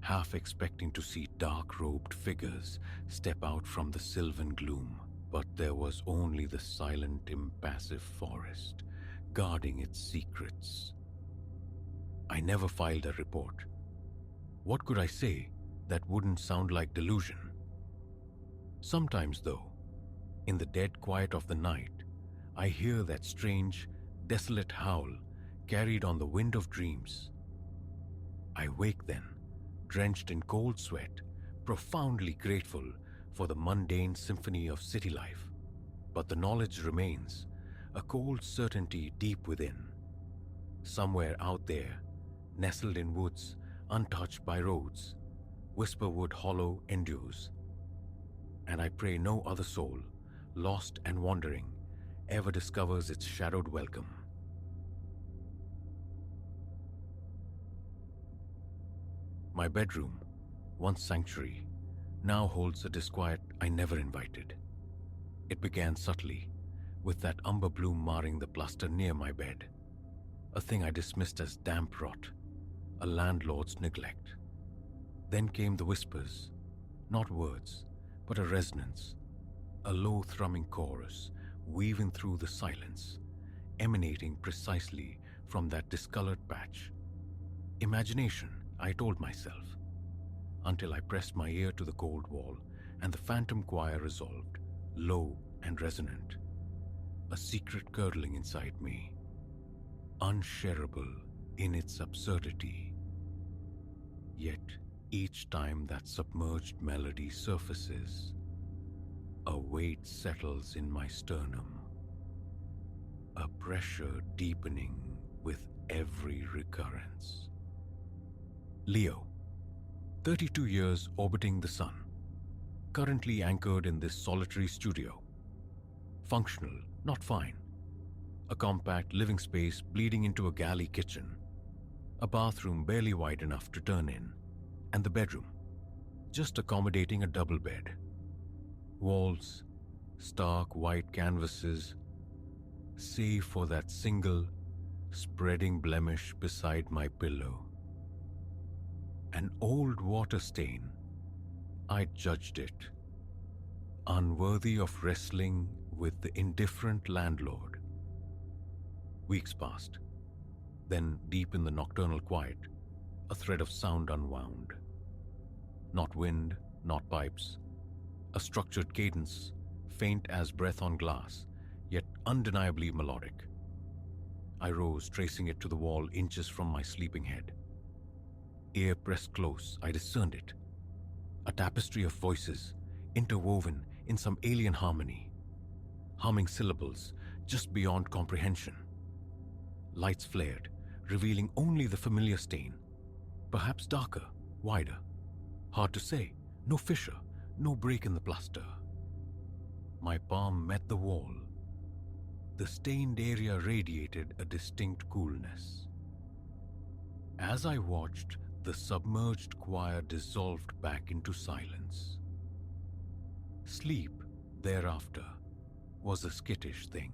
half expecting to see dark-robed figures step out from the sylvan gloom, but there was only the silent, impassive forest guarding its secrets. I never filed a report. What could I say that wouldn't sound like delusion? Sometimes, though, in the dead quiet of the night, I hear that strange, desolate howl carried on the wind of dreams. I wake then, drenched in cold sweat, profoundly grateful for the mundane symphony of city life. But the knowledge remains, a cold certainty deep within. Somewhere out there, nestled in woods, untouched by roads, Whisperwood Hollow endures. And I pray no other soul, lost and wandering, ever discovers its shadowed welcome. My bedroom, once sanctuary, now holds a disquiet I never invited. It began subtly, with that umber bloom marring the plaster near my bed, a thing I dismissed as damp rot, a landlord's neglect. Then came the whispers, not words, but a resonance, a low thrumming chorus weaving through the silence, emanating precisely from that discolored patch. Imagination, I told myself, until I pressed my ear to the cold wall and the phantom choir resolved, low and resonant, a secret curdling inside me, unshareable in its absurdity. Yet each time that submerged melody surfaces, a weight settles in my sternum, a pressure deepening with every recurrence. Leo, 32 years orbiting the sun, currently anchored in this solitary studio. Functional, not fine. A compact living space bleeding into a galley kitchen, a bathroom barely wide enough to turn in, and the bedroom, just accommodating a double bed. Walls, stark white canvases, save for that single, spreading blemish beside my pillow. An old water stain, I judged it, unworthy of wrestling with the indifferent landlord. Weeks passed. Then, deep in the nocturnal quiet, a thread of sound unwound. Not wind, not pipes. A structured cadence, faint as breath on glass, yet undeniably melodic. I rose, tracing it to the wall inches from my sleeping head. Ear pressed close, I discerned it. A tapestry of voices, interwoven in some alien harmony. Humming syllables just beyond comprehension. Lights flared, revealing only the familiar stain. Perhaps darker, wider. Hard to say, no fissure, no break in the plaster. My palm met the wall. The stained area radiated a distinct coolness. As I watched, the submerged choir dissolved back into silence. Sleep, thereafter, was a skittish thing.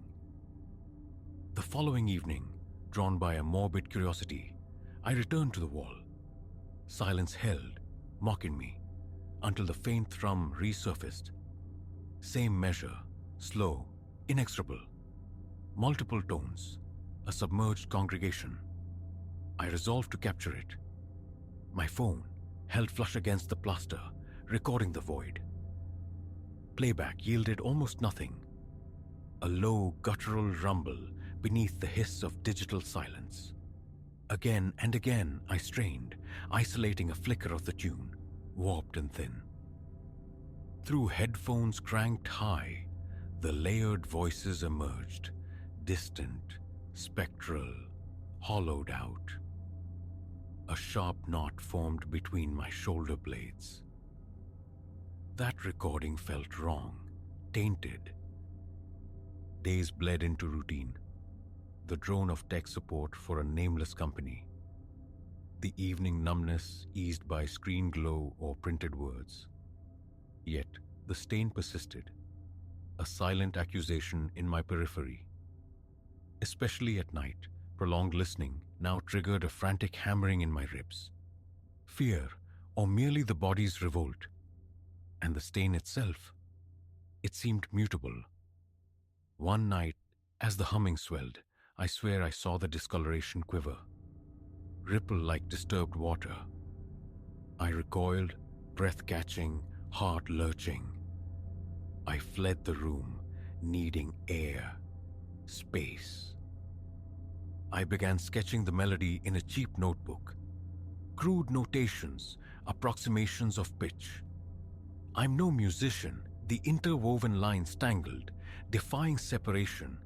The following evening, drawn by a morbid curiosity, I returned to the wall. Silence held, mocking me, until the faint thrum resurfaced. Same measure, slow, inexorable. Multiple tones, a submerged congregation. I resolved to capture it. My phone, held flush against the plaster, recording the void. Playback yielded almost nothing. A low, guttural rumble beneath the hiss of digital silence. Again and again I strained, isolating a flicker of the tune, warped and thin. Through headphones cranked high, the layered voices emerged, distant, spectral, hollowed out. A sharp knot formed between my shoulder blades. That recording felt wrong, tainted. Days bled into routine. The drone of tech support for a nameless company. The evening numbness eased by screen glow or printed words. Yet the stain persisted, a silent accusation in my periphery. Especially at night, prolonged listening now triggered a frantic hammering in my ribs. Fear, or merely the body's revolt. And the stain itself, it seemed mutable. One night, as the humming swelled, I swear I saw the discoloration quiver, ripple like disturbed water. I recoiled, breath catching, heart lurching. I fled the room, needing air, space. I began sketching the melody in a cheap notebook. Crude notations, approximations of pitch. I'm no musician, the interwoven lines tangled, defying separation,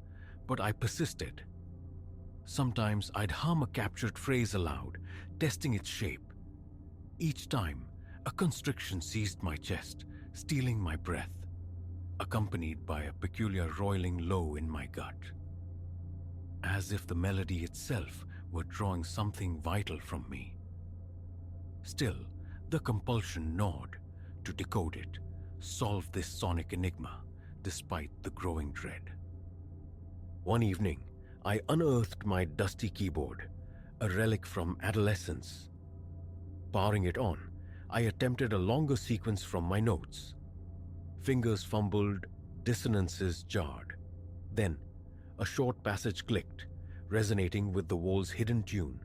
but I persisted. Sometimes I'd hum a captured phrase aloud, testing its shape. Each time, a constriction seized my chest, stealing my breath, accompanied by a peculiar roiling low in my gut, as if the melody itself were drawing something vital from me. Still, the compulsion gnawed to decode it, solve this sonic enigma, despite the growing dread. One evening, I unearthed my dusty keyboard, a relic from adolescence. Powering it on, I attempted a longer sequence from my notes. Fingers fumbled, dissonances jarred. Then, a short passage clicked, resonating with the wall's hidden tune.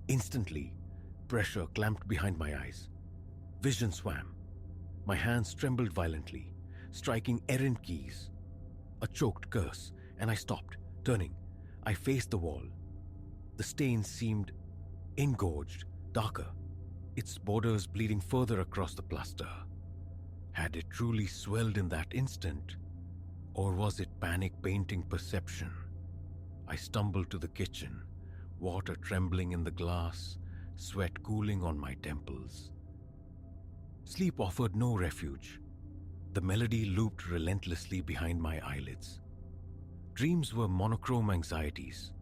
Instantly, pressure clamped behind my eyes. Vision swam. My hands trembled violently, striking errant keys. A choked curse, and I stopped, turning. I faced the wall. The stain seemed engorged, darker, its borders bleeding further across the plaster. Had it truly swelled in that instant, or was it panic painting perception? I stumbled to the kitchen, water trembling in the glass, sweat cooling on my temples. Sleep offered no refuge. The melody looped relentlessly behind my eyelids. Dreams were monochrome anxieties.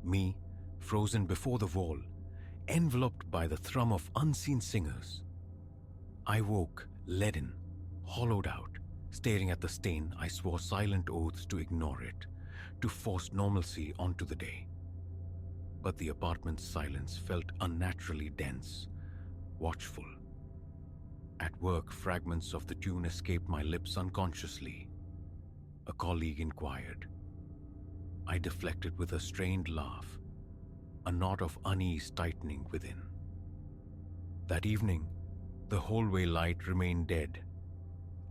Me, frozen before the wall, enveloped by the thrum of unseen singers. I woke, leaden, hollowed out, staring at the stain. I swore silent oaths to ignore it, to force normalcy onto the day. But the apartment's silence felt unnaturally dense, watchful. At work, fragments of the tune escaped my lips unconsciously. A colleague inquired. I deflected with a strained laugh, a knot of unease tightening within. That evening, the hallway light remained dead.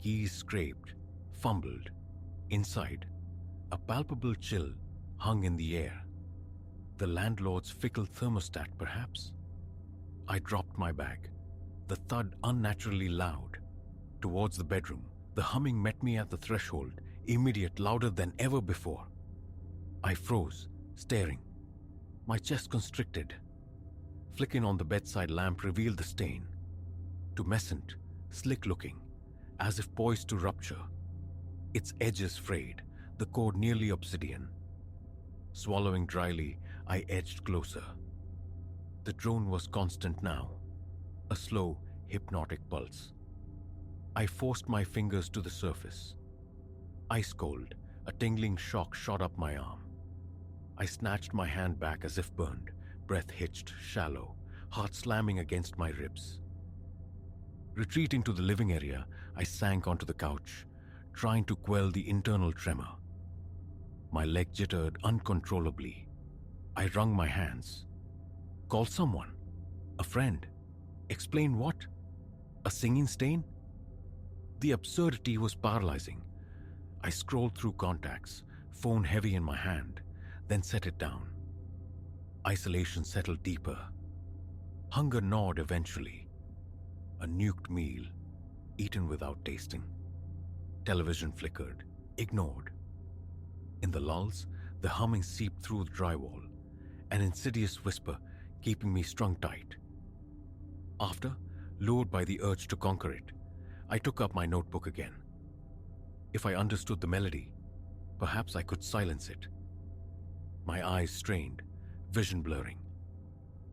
Keys scraped, fumbled. Inside, a palpable chill hung in the air. The landlord's fickle thermostat, perhaps? I dropped my bag, the thud unnaturally loud. Towards the bedroom, the humming met me at the threshold, immediate, louder than ever before. I froze, staring, my chest constricted. Flicking on the bedside lamp revealed the stain. Tumescent, slick-looking, as if poised to rupture. Its edges frayed, the cord nearly obsidian. Swallowing dryly, I edged closer. The drone was constant now, a slow, hypnotic pulse. I forced my fingers to the surface. Ice cold, a tingling shock shot up my arm. I snatched my hand back as if burned, breath hitched, shallow, heart slamming against my ribs. Retreating to the living area, I sank onto the couch, trying to quell the internal tremor. My leg jittered uncontrollably. I wrung my hands. Call someone. A friend. Explain what? A singing stain? The absurdity was paralyzing. I scrolled through contacts, phone heavy in my hand, then set it down. Isolation settled deeper. Hunger gnawed eventually. A nuked meal, eaten without tasting. Television flickered, ignored. In the lulls, the humming seeped through the drywall, an insidious whisper keeping me strung tight. After, lured by the urge to conquer it, I took up my notebook again. If I understood the melody, perhaps I could silence it. My eyes strained, vision blurring.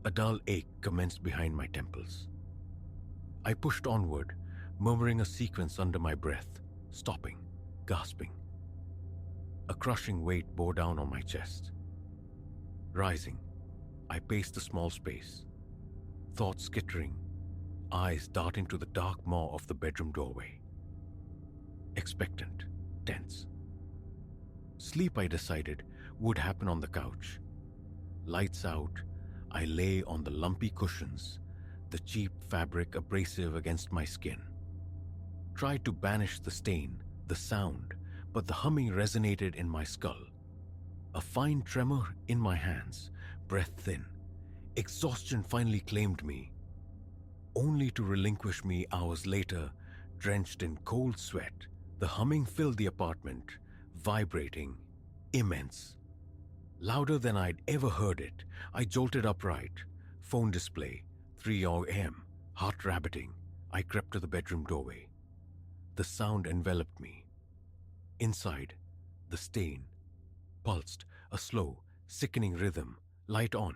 A dull ache commenced behind my temples. I pushed onward, murmuring a sequence under my breath, stopping, gasping. A crushing weight bore down on my chest. Rising, I paced the small space, thoughts skittering, eyes darting to the dark maw of the bedroom doorway. Expectant, tense. Sleep, I decided, would happen on the couch. Lights out, I lay on the lumpy cushions, the cheap fabric abrasive against my skin. Tried to banish the stain, the sound, but the humming resonated in my skull. A fine tremor in my hands, breath thin. Exhaustion finally claimed me, only to relinquish me hours later, drenched in cold sweat. The humming filled the apartment, vibrating, immense. Louder than I'd ever heard it, I jolted upright. Phone display, 3 a.m., heart rabbiting. I crept to the bedroom doorway. The sound enveloped me. Inside, the stain pulsed, a slow, sickening rhythm, light on.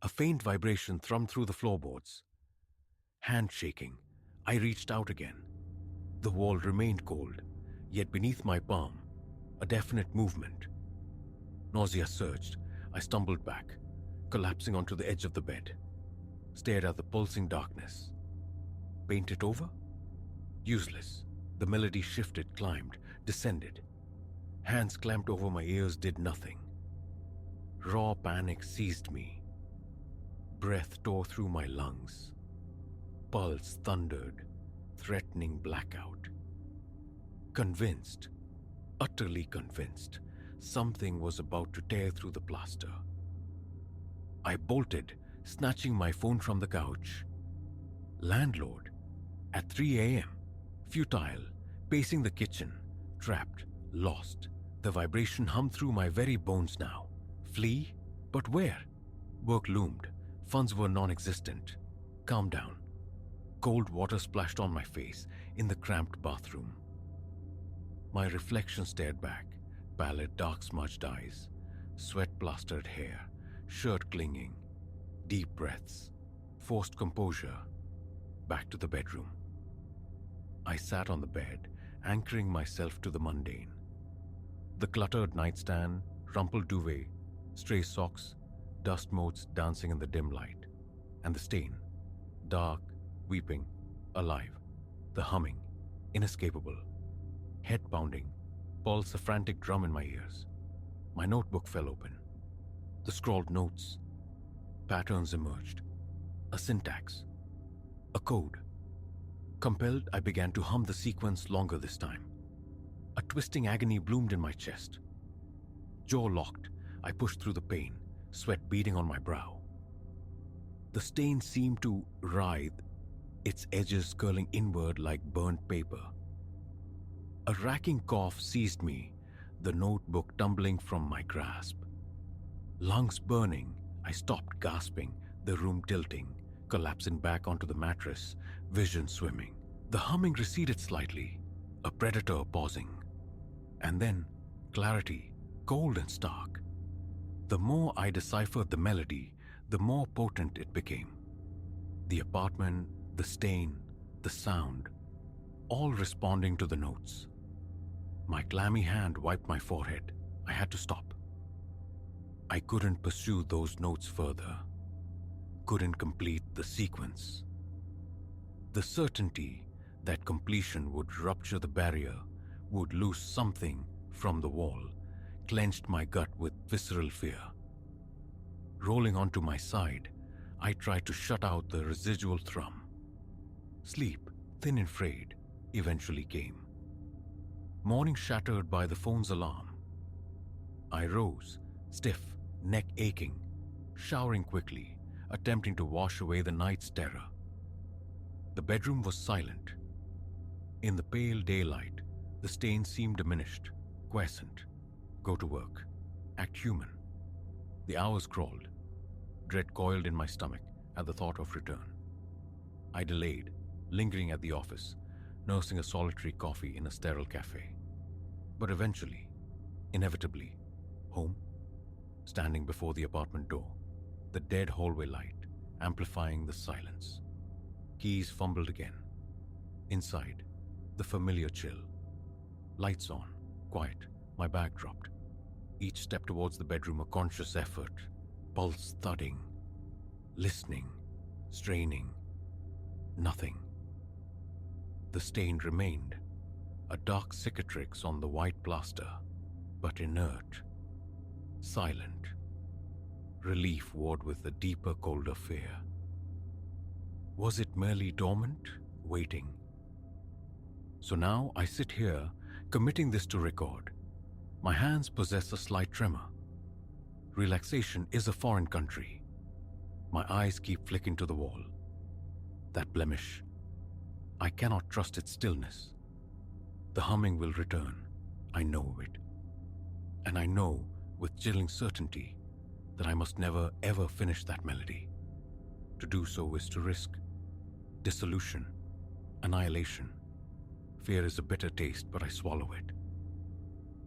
A faint vibration thrummed through the floorboards. Hand shaking, I reached out again. The wall remained cold, yet beneath my palm, a definite movement. Nausea surged. I stumbled back, collapsing onto the edge of the bed. Stared at the pulsing darkness. Paint it over? Useless. The melody shifted, climbed, descended. Hands clamped over my ears did nothing. Raw panic seized me. Breath tore through my lungs. Pulse thundered, threatening blackout. Convinced, utterly convinced, something was about to tear through the plaster. I bolted, snatching my phone from the couch. Landlord, at 3 a.m., futile, pacing the kitchen, trapped, lost. The vibration hummed through my very bones now. Flee? But where? Work loomed. Funds were non-existent. Calm down. Cold water splashed on my face in the cramped bathroom. My reflection stared back, pallid, dark-smudged eyes, sweat-plastered hair, shirt clinging, deep breaths, forced composure. Back to the bedroom. I sat on the bed, anchoring myself to the mundane. The cluttered nightstand, rumpled duvet, stray socks, dust motes dancing in the dim light, and the stain, dark, weeping, alive, the humming, inescapable, head pounding, pulse a frantic drum in my ears. My notebook fell open. The scrawled notes, patterns emerged, a syntax, a code. Compelled, I began to hum the sequence longer this time. A twisting agony bloomed in my chest. Jaw locked, I pushed through the pain, sweat beading on my brow. The stain seemed to writhe, its edges curling inward like burnt paper. A racking cough seized me, the notebook tumbling from my grasp. Lungs burning, I stopped gasping, the room tilting, collapsing back onto the mattress, vision swimming. The humming receded slightly, a predator pausing. And then, clarity, cold and stark. The more I deciphered the melody, the more potent it became. The apartment, the stain, the sound, all responding to the notes. My clammy hand wiped my forehead. I had to stop. I couldn't pursue those notes further. Couldn't complete the sequence. The certainty that completion would rupture the barrier, would lose something from the wall, clenched my gut with visceral fear. Rolling onto my side, I tried to shut out the residual thrum. Sleep, thin and frayed, eventually came. Morning shattered by the phone's alarm. I rose, stiff, neck aching, showering quickly, attempting to wash away the night's terror. The bedroom was silent. In the pale daylight, the stain seemed diminished, quiescent. Go to work. Act human. The hours crawled. Dread coiled in my stomach at the thought of return. I delayed, lingering at the office, nursing a solitary coffee in a sterile cafe. But eventually, inevitably, home, standing before the apartment door, the dead hallway light amplifying the silence. Keys fumbled again. Inside, the familiar chill. Lights on, quiet, my bag dropped. Each step towards the bedroom a conscious effort, pulse thudding, listening, straining. Nothing. The stain remained, a dark cicatrix on the white plaster, but inert, silent. Relief warred with a deeper, colder fear. Was it merely dormant, waiting? So now I sit here, committing this to record. My hands possess a slight tremor. Relaxation is a foreign country. My eyes keep flicking to the wall. That blemish. I cannot trust its stillness. The humming will return. I know it. And I know with chilling certainty that I must never ever finish that melody. To do so is to risk dissolution, annihilation. Fear is a bitter taste, but I swallow it.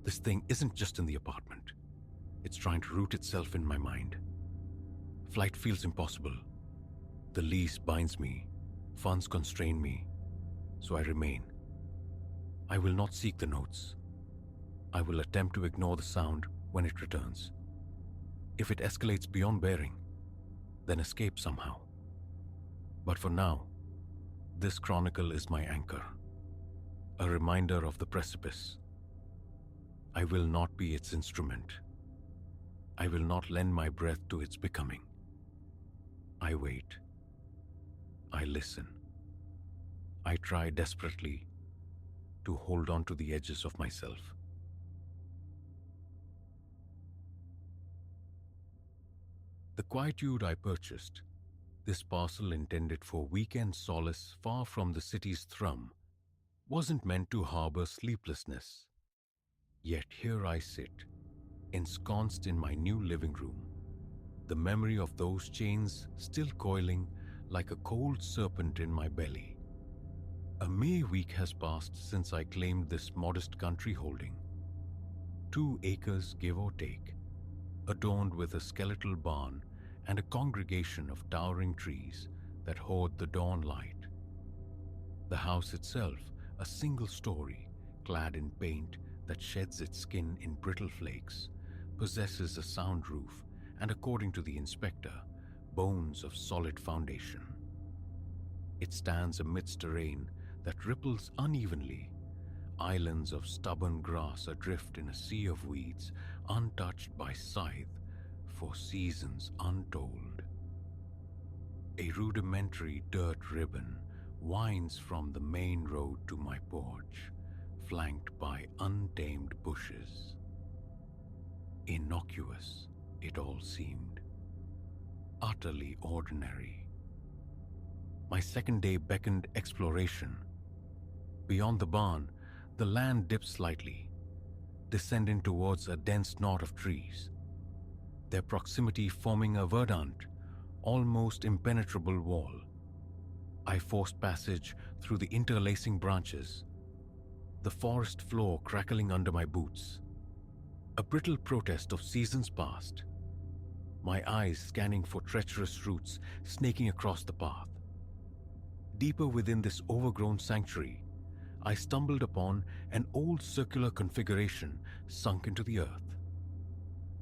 This thing isn't just in the apartment. It's trying to root itself in my mind. Flight feels impossible. The lease binds me, funds constrain me, so I remain. I will not seek the notes. I will attempt to ignore the sound when it returns. If it escalates beyond bearing, then escape somehow. But for now, this chronicle is my anchor, a reminder of the precipice. I will not be its instrument. I will not lend my breath to its becoming. I wait. I listen. I try desperately to hold on to the edges of myself. The quietude I purchased, this parcel intended for weekend solace far from the city's thrum, wasn't meant to harbor sleeplessness. Yet here I sit, ensconced in my new living room, the memory of those chains still coiling like a cold serpent in my belly. A mere week has passed since I claimed this modest country holding. 2 acres, give or take, adorned with a skeletal barn and a congregation of towering trees that hoard the dawn light. The house itself, a single story, clad in paint that sheds its skin in brittle flakes, possesses a sound roof and, according to the inspector, bones of solid foundation. It stands amidst terrain that ripples unevenly, islands of stubborn grass adrift in a sea of weeds, untouched by scythe for seasons untold. A rudimentary dirt ribbon winds from the main road to my porch, flanked by untamed bushes. Innocuous, it all seemed. Utterly ordinary. My second day beckoned exploration. Beyond the barn, the land dipped slightly, descending towards a dense knot of trees, their proximity forming a verdant, almost impenetrable wall. I forced passage through the interlacing branches, the forest floor crackling under my boots, a brittle protest of seasons past, my eyes scanning for treacherous roots snaking across the path. Deeper within this overgrown sanctuary, I stumbled upon an old circular configuration sunk into the earth.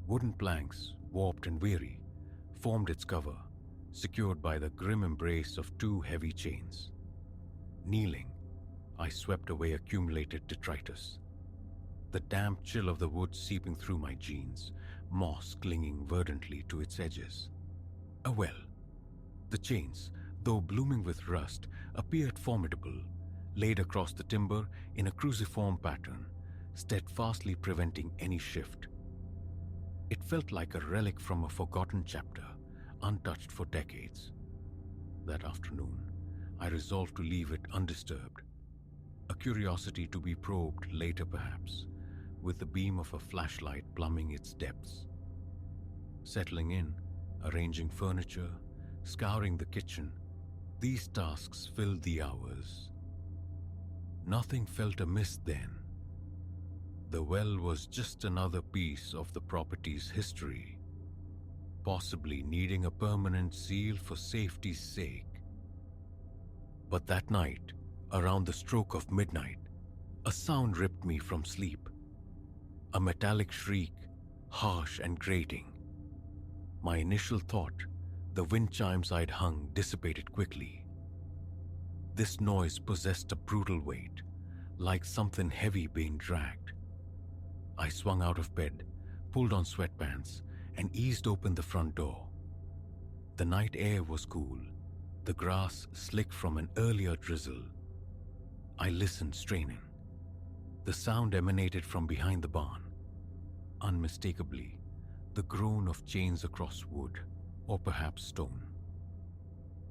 Wooden planks, warped and weary, formed its cover, secured by the grim embrace of 2 heavy chains. Kneeling, I swept away accumulated detritus, the damp chill of the wood seeping through my jeans, moss clinging verdantly to its edges. A well. The chains, though blooming with rust, appeared formidable, laid across the timber in a cruciform pattern, steadfastly preventing any shift. It felt like a relic from a forgotten chapter, untouched for decades. That afternoon, I resolved to leave it undisturbed, a curiosity to be probed later perhaps, with the beam of a flashlight plumbing its depths. Settling in, arranging furniture, scouring the kitchen, these tasks filled the hours. Nothing felt amiss then. The well was just another piece of the property's history, possibly needing a permanent seal for safety's sake. But that night, around the stroke of midnight, a sound ripped me from sleep. A metallic shriek, harsh and grating. My initial thought, the wind chimes I'd hung, dissipated quickly. This noise possessed a brutal weight, like something heavy being dragged. I swung out of bed, pulled on sweatpants, and eased open the front door. The night air was cool, the grass slick from an earlier drizzle. I listened, straining. The sound emanated from behind the barn. Unmistakably, the groan of chains across wood, or perhaps stone.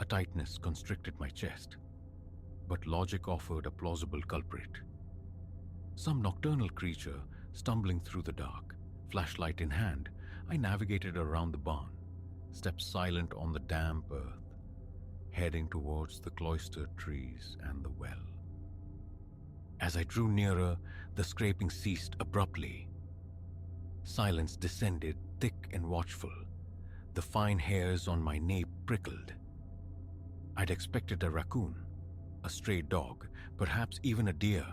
A tightness constricted my chest, but logic offered a plausible culprit. Some nocturnal creature stumbling through the dark, Flashlight in hand, I navigated around the barn, stepped silent on the damp earth, heading towards the cloistered trees and the well. As I drew nearer, the scraping ceased abruptly. Silence descended, thick and watchful. The fine hairs on my nape prickled. I'd expected a raccoon, a stray dog, perhaps even a deer.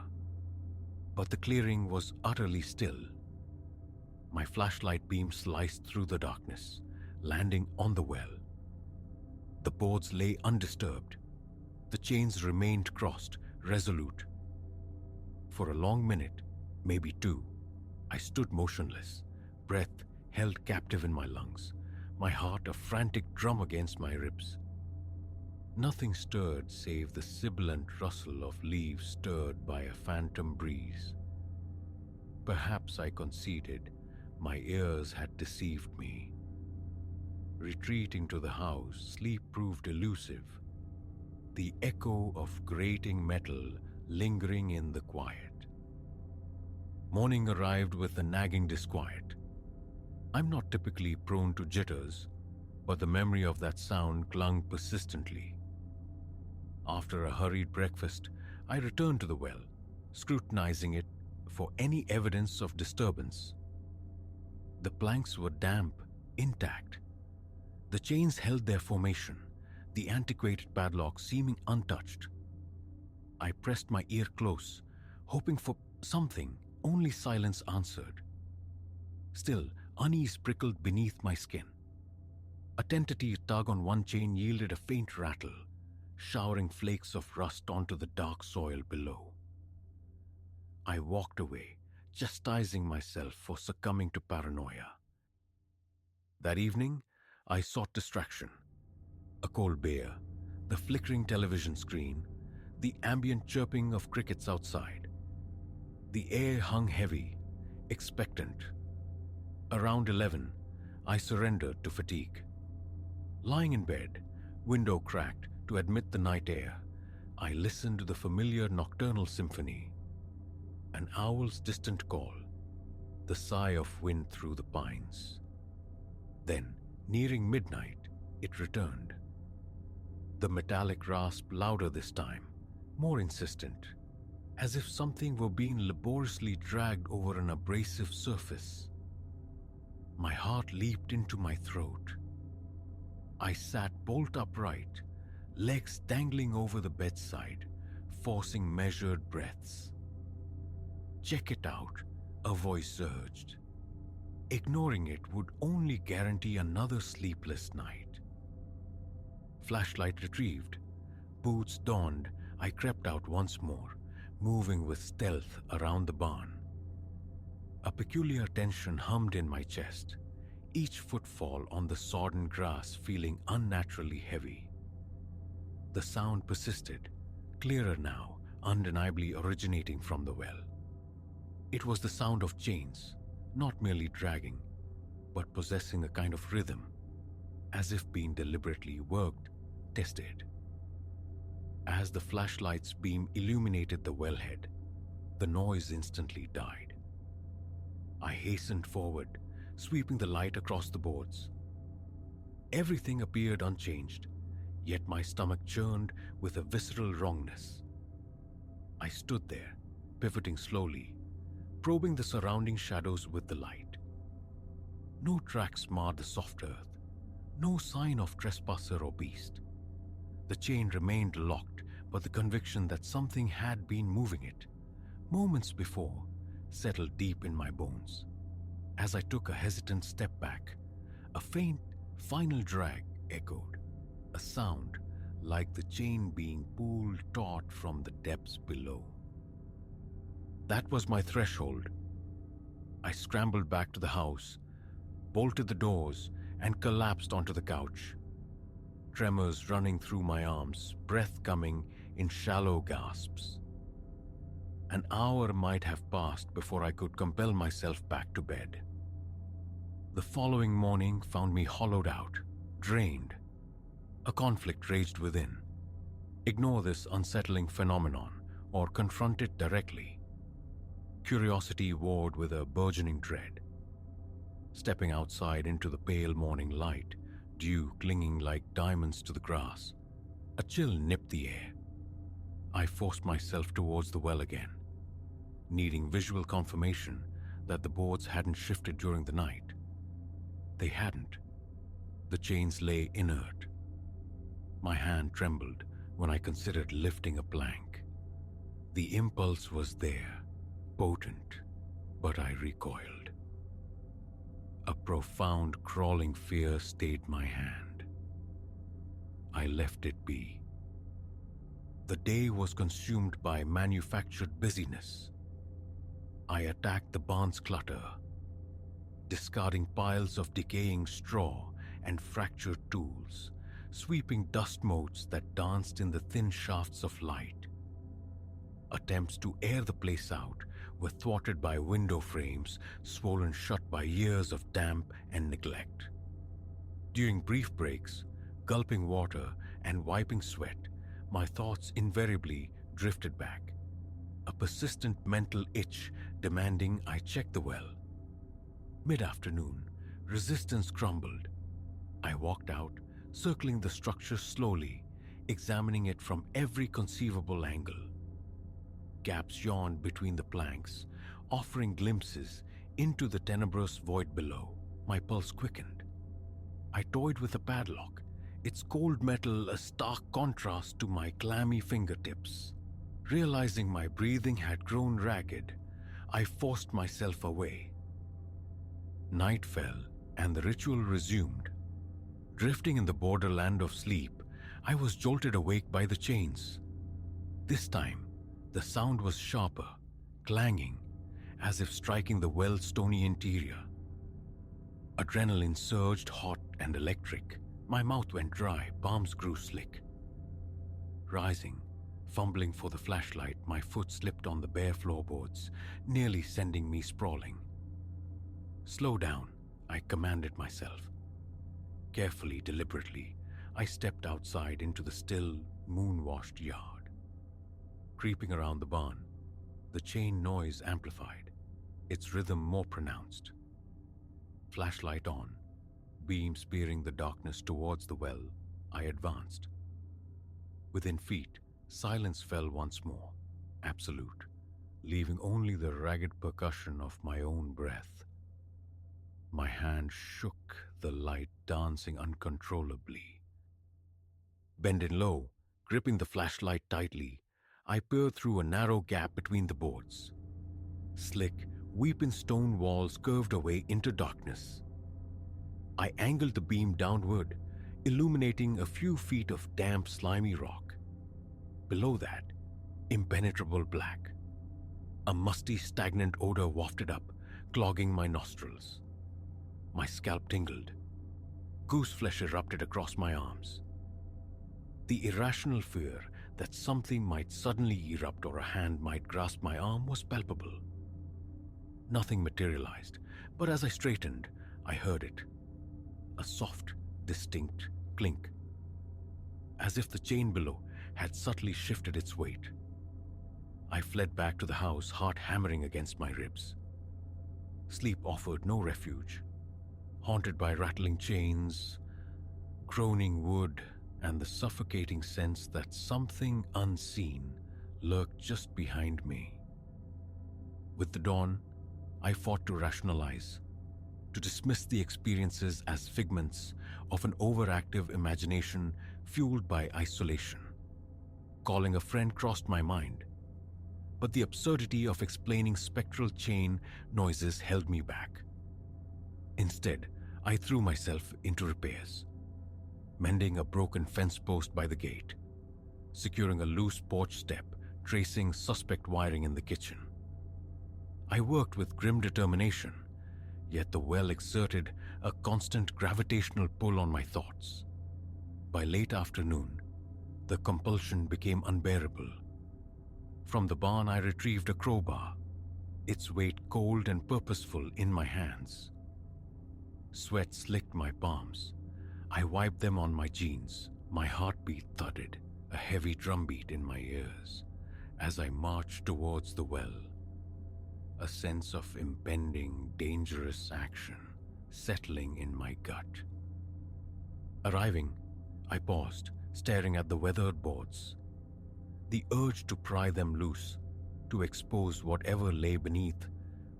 But the clearing was utterly still. My flashlight beam sliced through the darkness, landing on the well. The boards lay undisturbed. The chains remained crossed, resolute. For a long minute, maybe two, I stood motionless, breath held captive in my lungs, my heart a frantic drum against my ribs. Nothing stirred save the sibilant rustle of leaves stirred by a phantom breeze. Perhaps I conceded my ears had deceived me. Retreating to the house, sleep proved elusive, the echo of grating metal lingering in the quiet. Morning arrived with a nagging disquiet. I'm not typically prone to jitters, but the memory of that sound clung persistently. After a hurried breakfast, I returned to the well, scrutinizing it for any evidence of disturbance. The planks were damp, intact. The chains held their formation, the antiquated padlock seeming untouched. I pressed my ear close, hoping for something. Only silence answered. Still, unease prickled beneath my skin. A tentative tug on one chain yielded a faint rattle, showering flakes of rust onto the dark soil below. I walked away, chastising myself for succumbing to paranoia. That evening, I sought distraction. A cold beer, the flickering television screen, the ambient chirping of crickets outside. The air hung heavy, expectant. Around 11, I surrendered to fatigue. Lying in bed, window cracked to admit the night air, I listened to the familiar nocturnal symphony. An owl's distant call, the sigh of wind through the pines. Then, nearing midnight, it returned. The metallic rasp louder this time, more insistent, as if something were being laboriously dragged over an abrasive surface. My heart leaped into my throat. I sat bolt upright, legs dangling over the bedside, forcing measured breaths. "Check it out," a voice urged. Ignoring it would only guarantee another sleepless night. Flashlight retrieved, boots donned, I crept out once more, moving with stealth around the barn. A peculiar tension hummed in my chest, each footfall on the sodden grass feeling unnaturally heavy. The sound persisted, clearer now, undeniably originating from the well. It was the sound of chains, not merely dragging, but possessing a kind of rhythm, as if being deliberately worked, tested. As the flashlight's beam illuminated the wellhead, the noise instantly died. I hastened forward, sweeping the light across the boards. Everything appeared unchanged, yet my stomach churned with a visceral wrongness. I stood there, pivoting slowly, probing the surrounding shadows with the light. No tracks marred the soft earth, no sign of trespasser or beast. The chain remained locked, but the conviction that something had been moving it, moments before, settled deep in my bones. As I took a hesitant step back, a faint, final drag echoed, a sound like the chain being pulled taut from the depths below. That was my threshold. I scrambled back to the house, bolted the doors, and collapsed onto the couch. Tremors running through my arms, breath coming in shallow gasps. An hour might have passed before I could compel myself back to bed. The following morning found me hollowed out, drained. A conflict raged within. Ignore this unsettling phenomenon or confront it directly. Curiosity warred with a burgeoning dread. Stepping outside into the pale morning light, dew clinging like diamonds to the grass, a chill nipped the air. I forced myself towards the well again, needing visual confirmation that the boards hadn't shifted during the night. They hadn't. The chains lay inert. My hand trembled when I considered lifting a plank. The impulse was there, potent, but I recoiled. A profound crawling fear stayed my hand. I left it be. The day was consumed by manufactured busyness. I attacked the barn's clutter, discarding piles of decaying straw and fractured tools, sweeping dust motes that danced in the thin shafts of light. Attempts to air the place out were thwarted by window frames swollen shut by years of damp and neglect. During brief breaks, gulping water and wiping sweat, my thoughts invariably drifted back, a persistent mental itch demanding I check the well. Mid-afternoon, resistance crumbled. I walked out, circling the structure slowly, examining it from every conceivable angle. Gaps yawned between the planks, offering glimpses into the tenebrous void below. My pulse quickened. I toyed with a padlock, its cold metal a stark contrast to my clammy fingertips. Realizing my breathing had grown ragged, I forced myself away. Night fell, and the ritual resumed. Drifting in the borderland of sleep, I was jolted awake by the chains. This time, the sound was sharper, clanging, as if striking the well's stony interior. Adrenaline surged hot and electric. My mouth went dry, palms grew slick. Rising, fumbling for the flashlight, my foot slipped on the bare floorboards, nearly sending me sprawling. Slow down, I commanded myself. Carefully, deliberately, I stepped outside into the still, moon-washed yard. Creeping around the barn, the chain noise amplified, its rhythm more pronounced. Flashlight on, beam spearing the darkness towards the well, I advanced. Within feet, silence fell once more, absolute, leaving only the ragged percussion of my own breath. My hand shook, the light dancing uncontrollably. Bending low, gripping the flashlight tightly, I peered through a narrow gap between the boards. Slick, weeping stone walls curved away into darkness. I angled the beam downward, illuminating a few feet of damp, slimy rock. Below that, impenetrable black. A musty, stagnant odor wafted up, clogging my nostrils. My scalp tingled. Gooseflesh erupted across my arms. The irrational fear that something might suddenly erupt or a hand might grasp my arm was palpable. Nothing materialized, but as I straightened, I heard it. A soft, distinct clink. As if the chain below had subtly shifted its weight. I fled back to the house, heart hammering against my ribs. Sleep offered no refuge. Haunted by rattling chains, groaning wood, and the suffocating sense that something unseen lurked just behind me. With the dawn, I fought to rationalize, to dismiss the experiences as figments of an overactive imagination fueled by isolation. Calling a friend crossed my mind, but the absurdity of explaining spectral chain noises held me back. Instead, I threw myself into repairs, mending a broken fence post by the gate, securing a loose porch step, tracing suspect wiring in the kitchen. I worked with grim determination, yet the well exerted a constant gravitational pull on my thoughts. By late afternoon, the compulsion became unbearable. From the barn I retrieved a crowbar, its weight cold and purposeful in my hands. Sweat slicked my palms. I wiped them on my jeans. My heartbeat thudded, a heavy drumbeat in my ears, as I marched towards the well. A sense of impending, dangerous action settling in my gut. Arriving, I paused, staring at the weathered boards. The urge to pry them loose, to expose whatever lay beneath,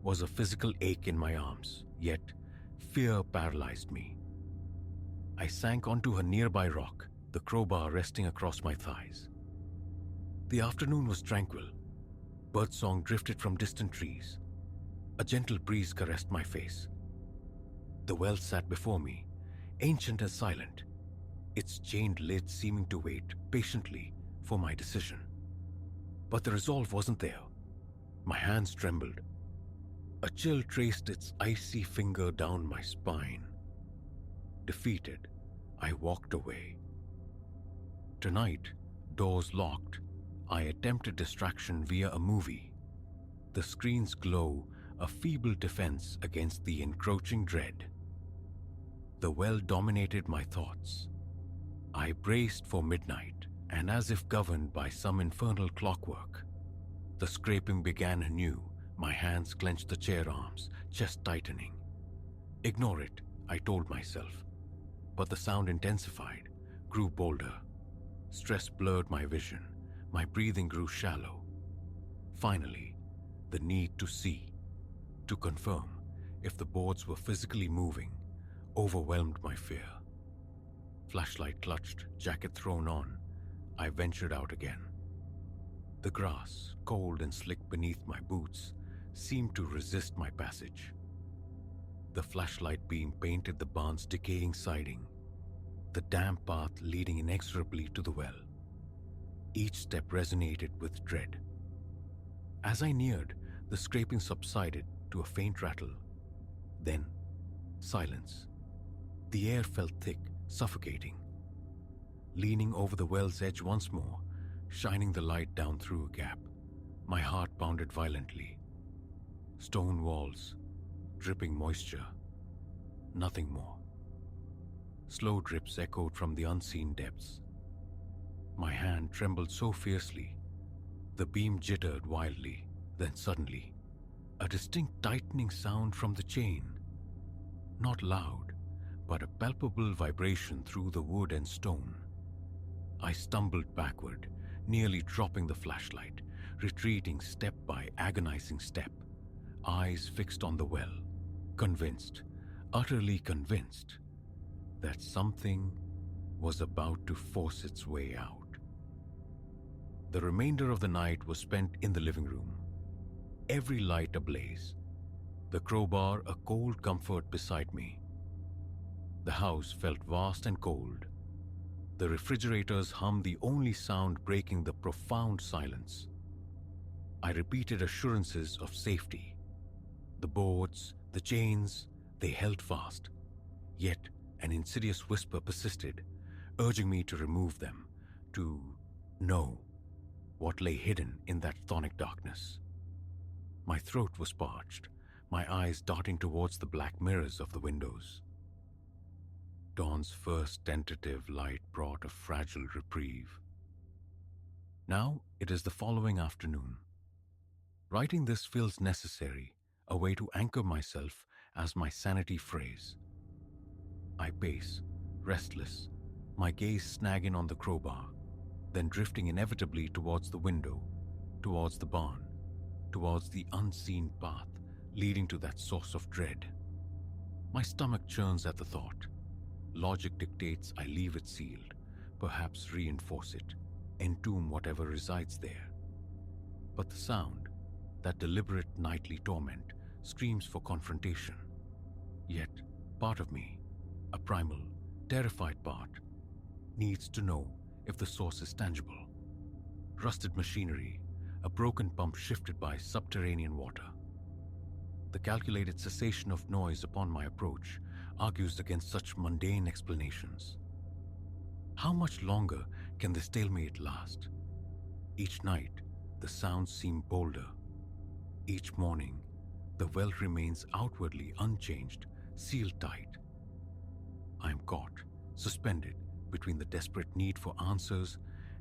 was a physical ache in my arms, yet fear paralyzed me. I sank onto a nearby rock, the crowbar resting across my thighs. The afternoon was tranquil. Birdsong drifted from distant trees. A gentle breeze caressed my face. The well sat before me, ancient and silent, its chained lid seeming to wait patiently for my decision. But the resolve wasn't there. My hands trembled. A chill traced its icy finger down my spine. Defeated, I walked away. Tonight, doors locked, I attempted distraction via a movie. The screen's glow, a feeble defense against the encroaching dread. The well dominated my thoughts. I braced for midnight, and as if governed by some infernal clockwork, the scraping began anew. My hands clenched the chair arms, chest tightening. Ignore it, I told myself. But the sound intensified, grew bolder. Stress blurred my vision. My breathing grew shallow. Finally, the need to see, to confirm if the boards were physically moving, overwhelmed my fear. Flashlight clutched, jacket thrown on, I ventured out again. The grass, cold and slick beneath my boots, seemed to resist my passage. The flashlight beam painted the barn's decaying siding, the damp path leading inexorably to the well. Each step resonated with dread. As I neared, the scraping subsided to a faint rattle. Then, silence. The air felt thick, suffocating. Leaning over the well's edge once more, shining the light down through a gap, my heart pounded violently. Stone walls, dripping moisture, nothing more. Slow drips echoed from the unseen depths. My hand trembled so fiercely, the beam jittered wildly, then suddenly, a distinct tightening sound from the chain. Not loud, but a palpable vibration through the wood and stone. I stumbled backward, nearly dropping the flashlight, retreating step by agonizing step, eyes fixed on the well, convinced, utterly convinced, that something was about to force its way out. The remainder of the night was spent in the living room, every light ablaze, the crowbar a cold comfort beside me. The house felt vast and cold. The refrigerator's hum the only sound breaking the profound silence. I repeated assurances of safety. The boards, the chains, they held fast. Yet an insidious whisper persisted, urging me to remove them, to know what lay hidden in that chthonic darkness. My throat was parched, my eyes darting towards the black mirrors of the windows. Dawn's first tentative light brought a fragile reprieve. Now it is the following afternoon. Writing this feels necessary, a way to anchor myself as my sanity frays. I pace, restless, my gaze snagging on the crowbar, then drifting inevitably towards the window, towards the barn, towards the unseen path leading to that source of dread. My stomach churns at the thought. Logic dictates I leave it sealed, perhaps reinforce it, entomb whatever resides there. But the sound, that deliberate nightly torment, screams for confrontation. Yet, part of me, a primal, terrified part, needs to know if the source is tangible. Rusted machinery, a broken pump shifted by subterranean water. The calculated cessation of noise upon my approach argues against such mundane explanations. How much longer can this stalemate last? Each night, the sounds seem bolder. Each morning, the well remains outwardly unchanged, sealed tight. I am caught, suspended between the desperate need for answers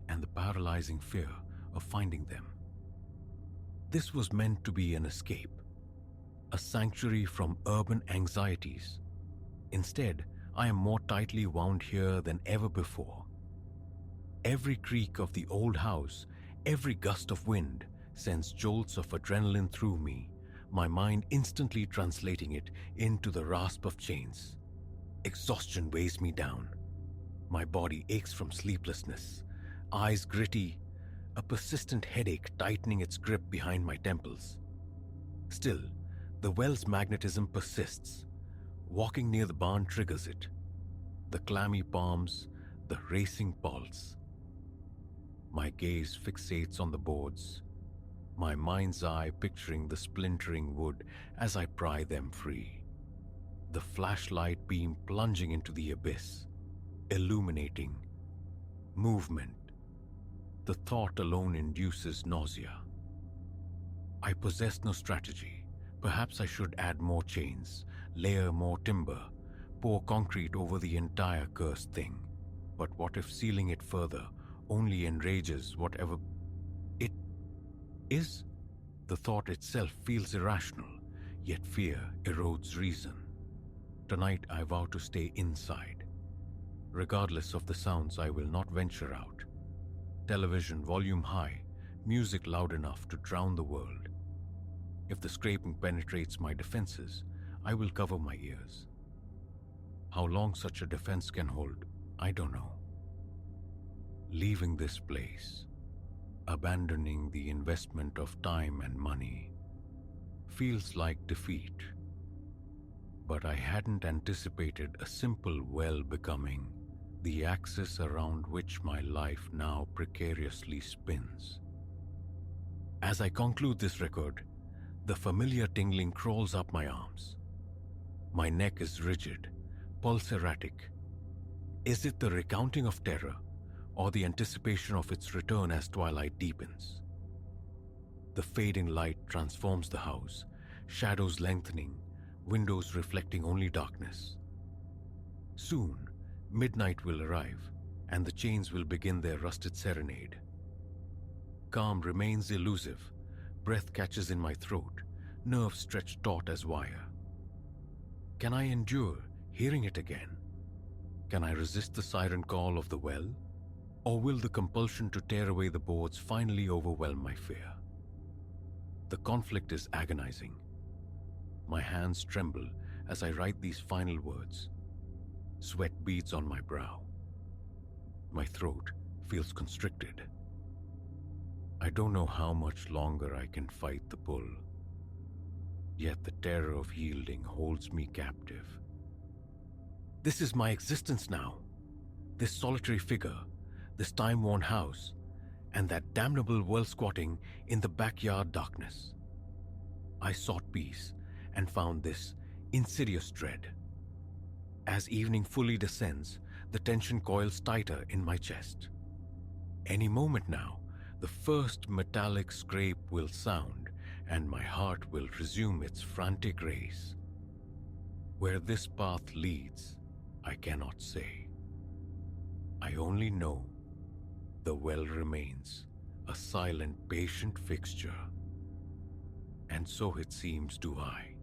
and the paralyzing fear of finding them. This was meant to be an escape, a sanctuary from urban anxieties, Instead, I am more tightly wound here than ever before. Every creak of the old house, every gust of wind sends jolts of adrenaline through me, my mind instantly translating it into the rasp of chains. Exhaustion weighs me down. My body aches from sleeplessness, eyes gritty, a persistent headache tightening its grip behind my temples. Still, the well's magnetism persists. Walking near the barn triggers it. The clammy palms, the racing pulse. My gaze fixates on the boards, my mind's eye picturing the splintering wood as I pry them free. The flashlight beam plunging into the abyss, illuminating movement. The thought alone induces nausea. I possess no strategy. Perhaps I should add more chains, layer more timber, pour concrete over the entire cursed thing. But what if sealing it further only enrages whatever it is? The thought itself feels irrational, yet fear erodes reason. Tonight I vow to stay inside. Regardless of the sounds, I will not venture out. Television volume high, music loud enough to drown the world. If the scraping penetrates my defenses, I will cover my ears. How long such a defense can hold, I don't know. Leaving this place, abandoning the investment of time and money, feels like defeat. But I hadn't anticipated a simple well becoming the axis around which my life now precariously spins. As I conclude this record, the familiar tingling crawls up my arms. My neck is rigid, pulse erratic. Is it the recounting of terror, or the anticipation of its return as twilight deepens? The fading light transforms the house, shadows lengthening, windows reflecting only darkness. Soon, midnight will arrive, and the chains will begin their rusted serenade. Calm remains elusive, breath catches in my throat, nerves stretched taut as wire. Can I endure hearing it again? Can I resist the siren call of the well? Or will the compulsion to tear away the boards finally overwhelm my fear? The conflict is agonizing. My hands tremble as I write these final words. Sweat beads on my brow. My throat feels constricted. I don't know how much longer I can fight the pull. Yet the terror of yielding holds me captive. This is my existence now. This solitary figure, this time-worn house, and that damnable well squatting in the backyard darkness. I sought peace and found this insidious dread. As evening fully descends, the tension coils tighter in my chest. Any moment now, the first metallic scrape will sound, and my heart will resume its frantic race. Where this path leads, I cannot say. I only know the well remains a silent, patient fixture, and so it seems do I.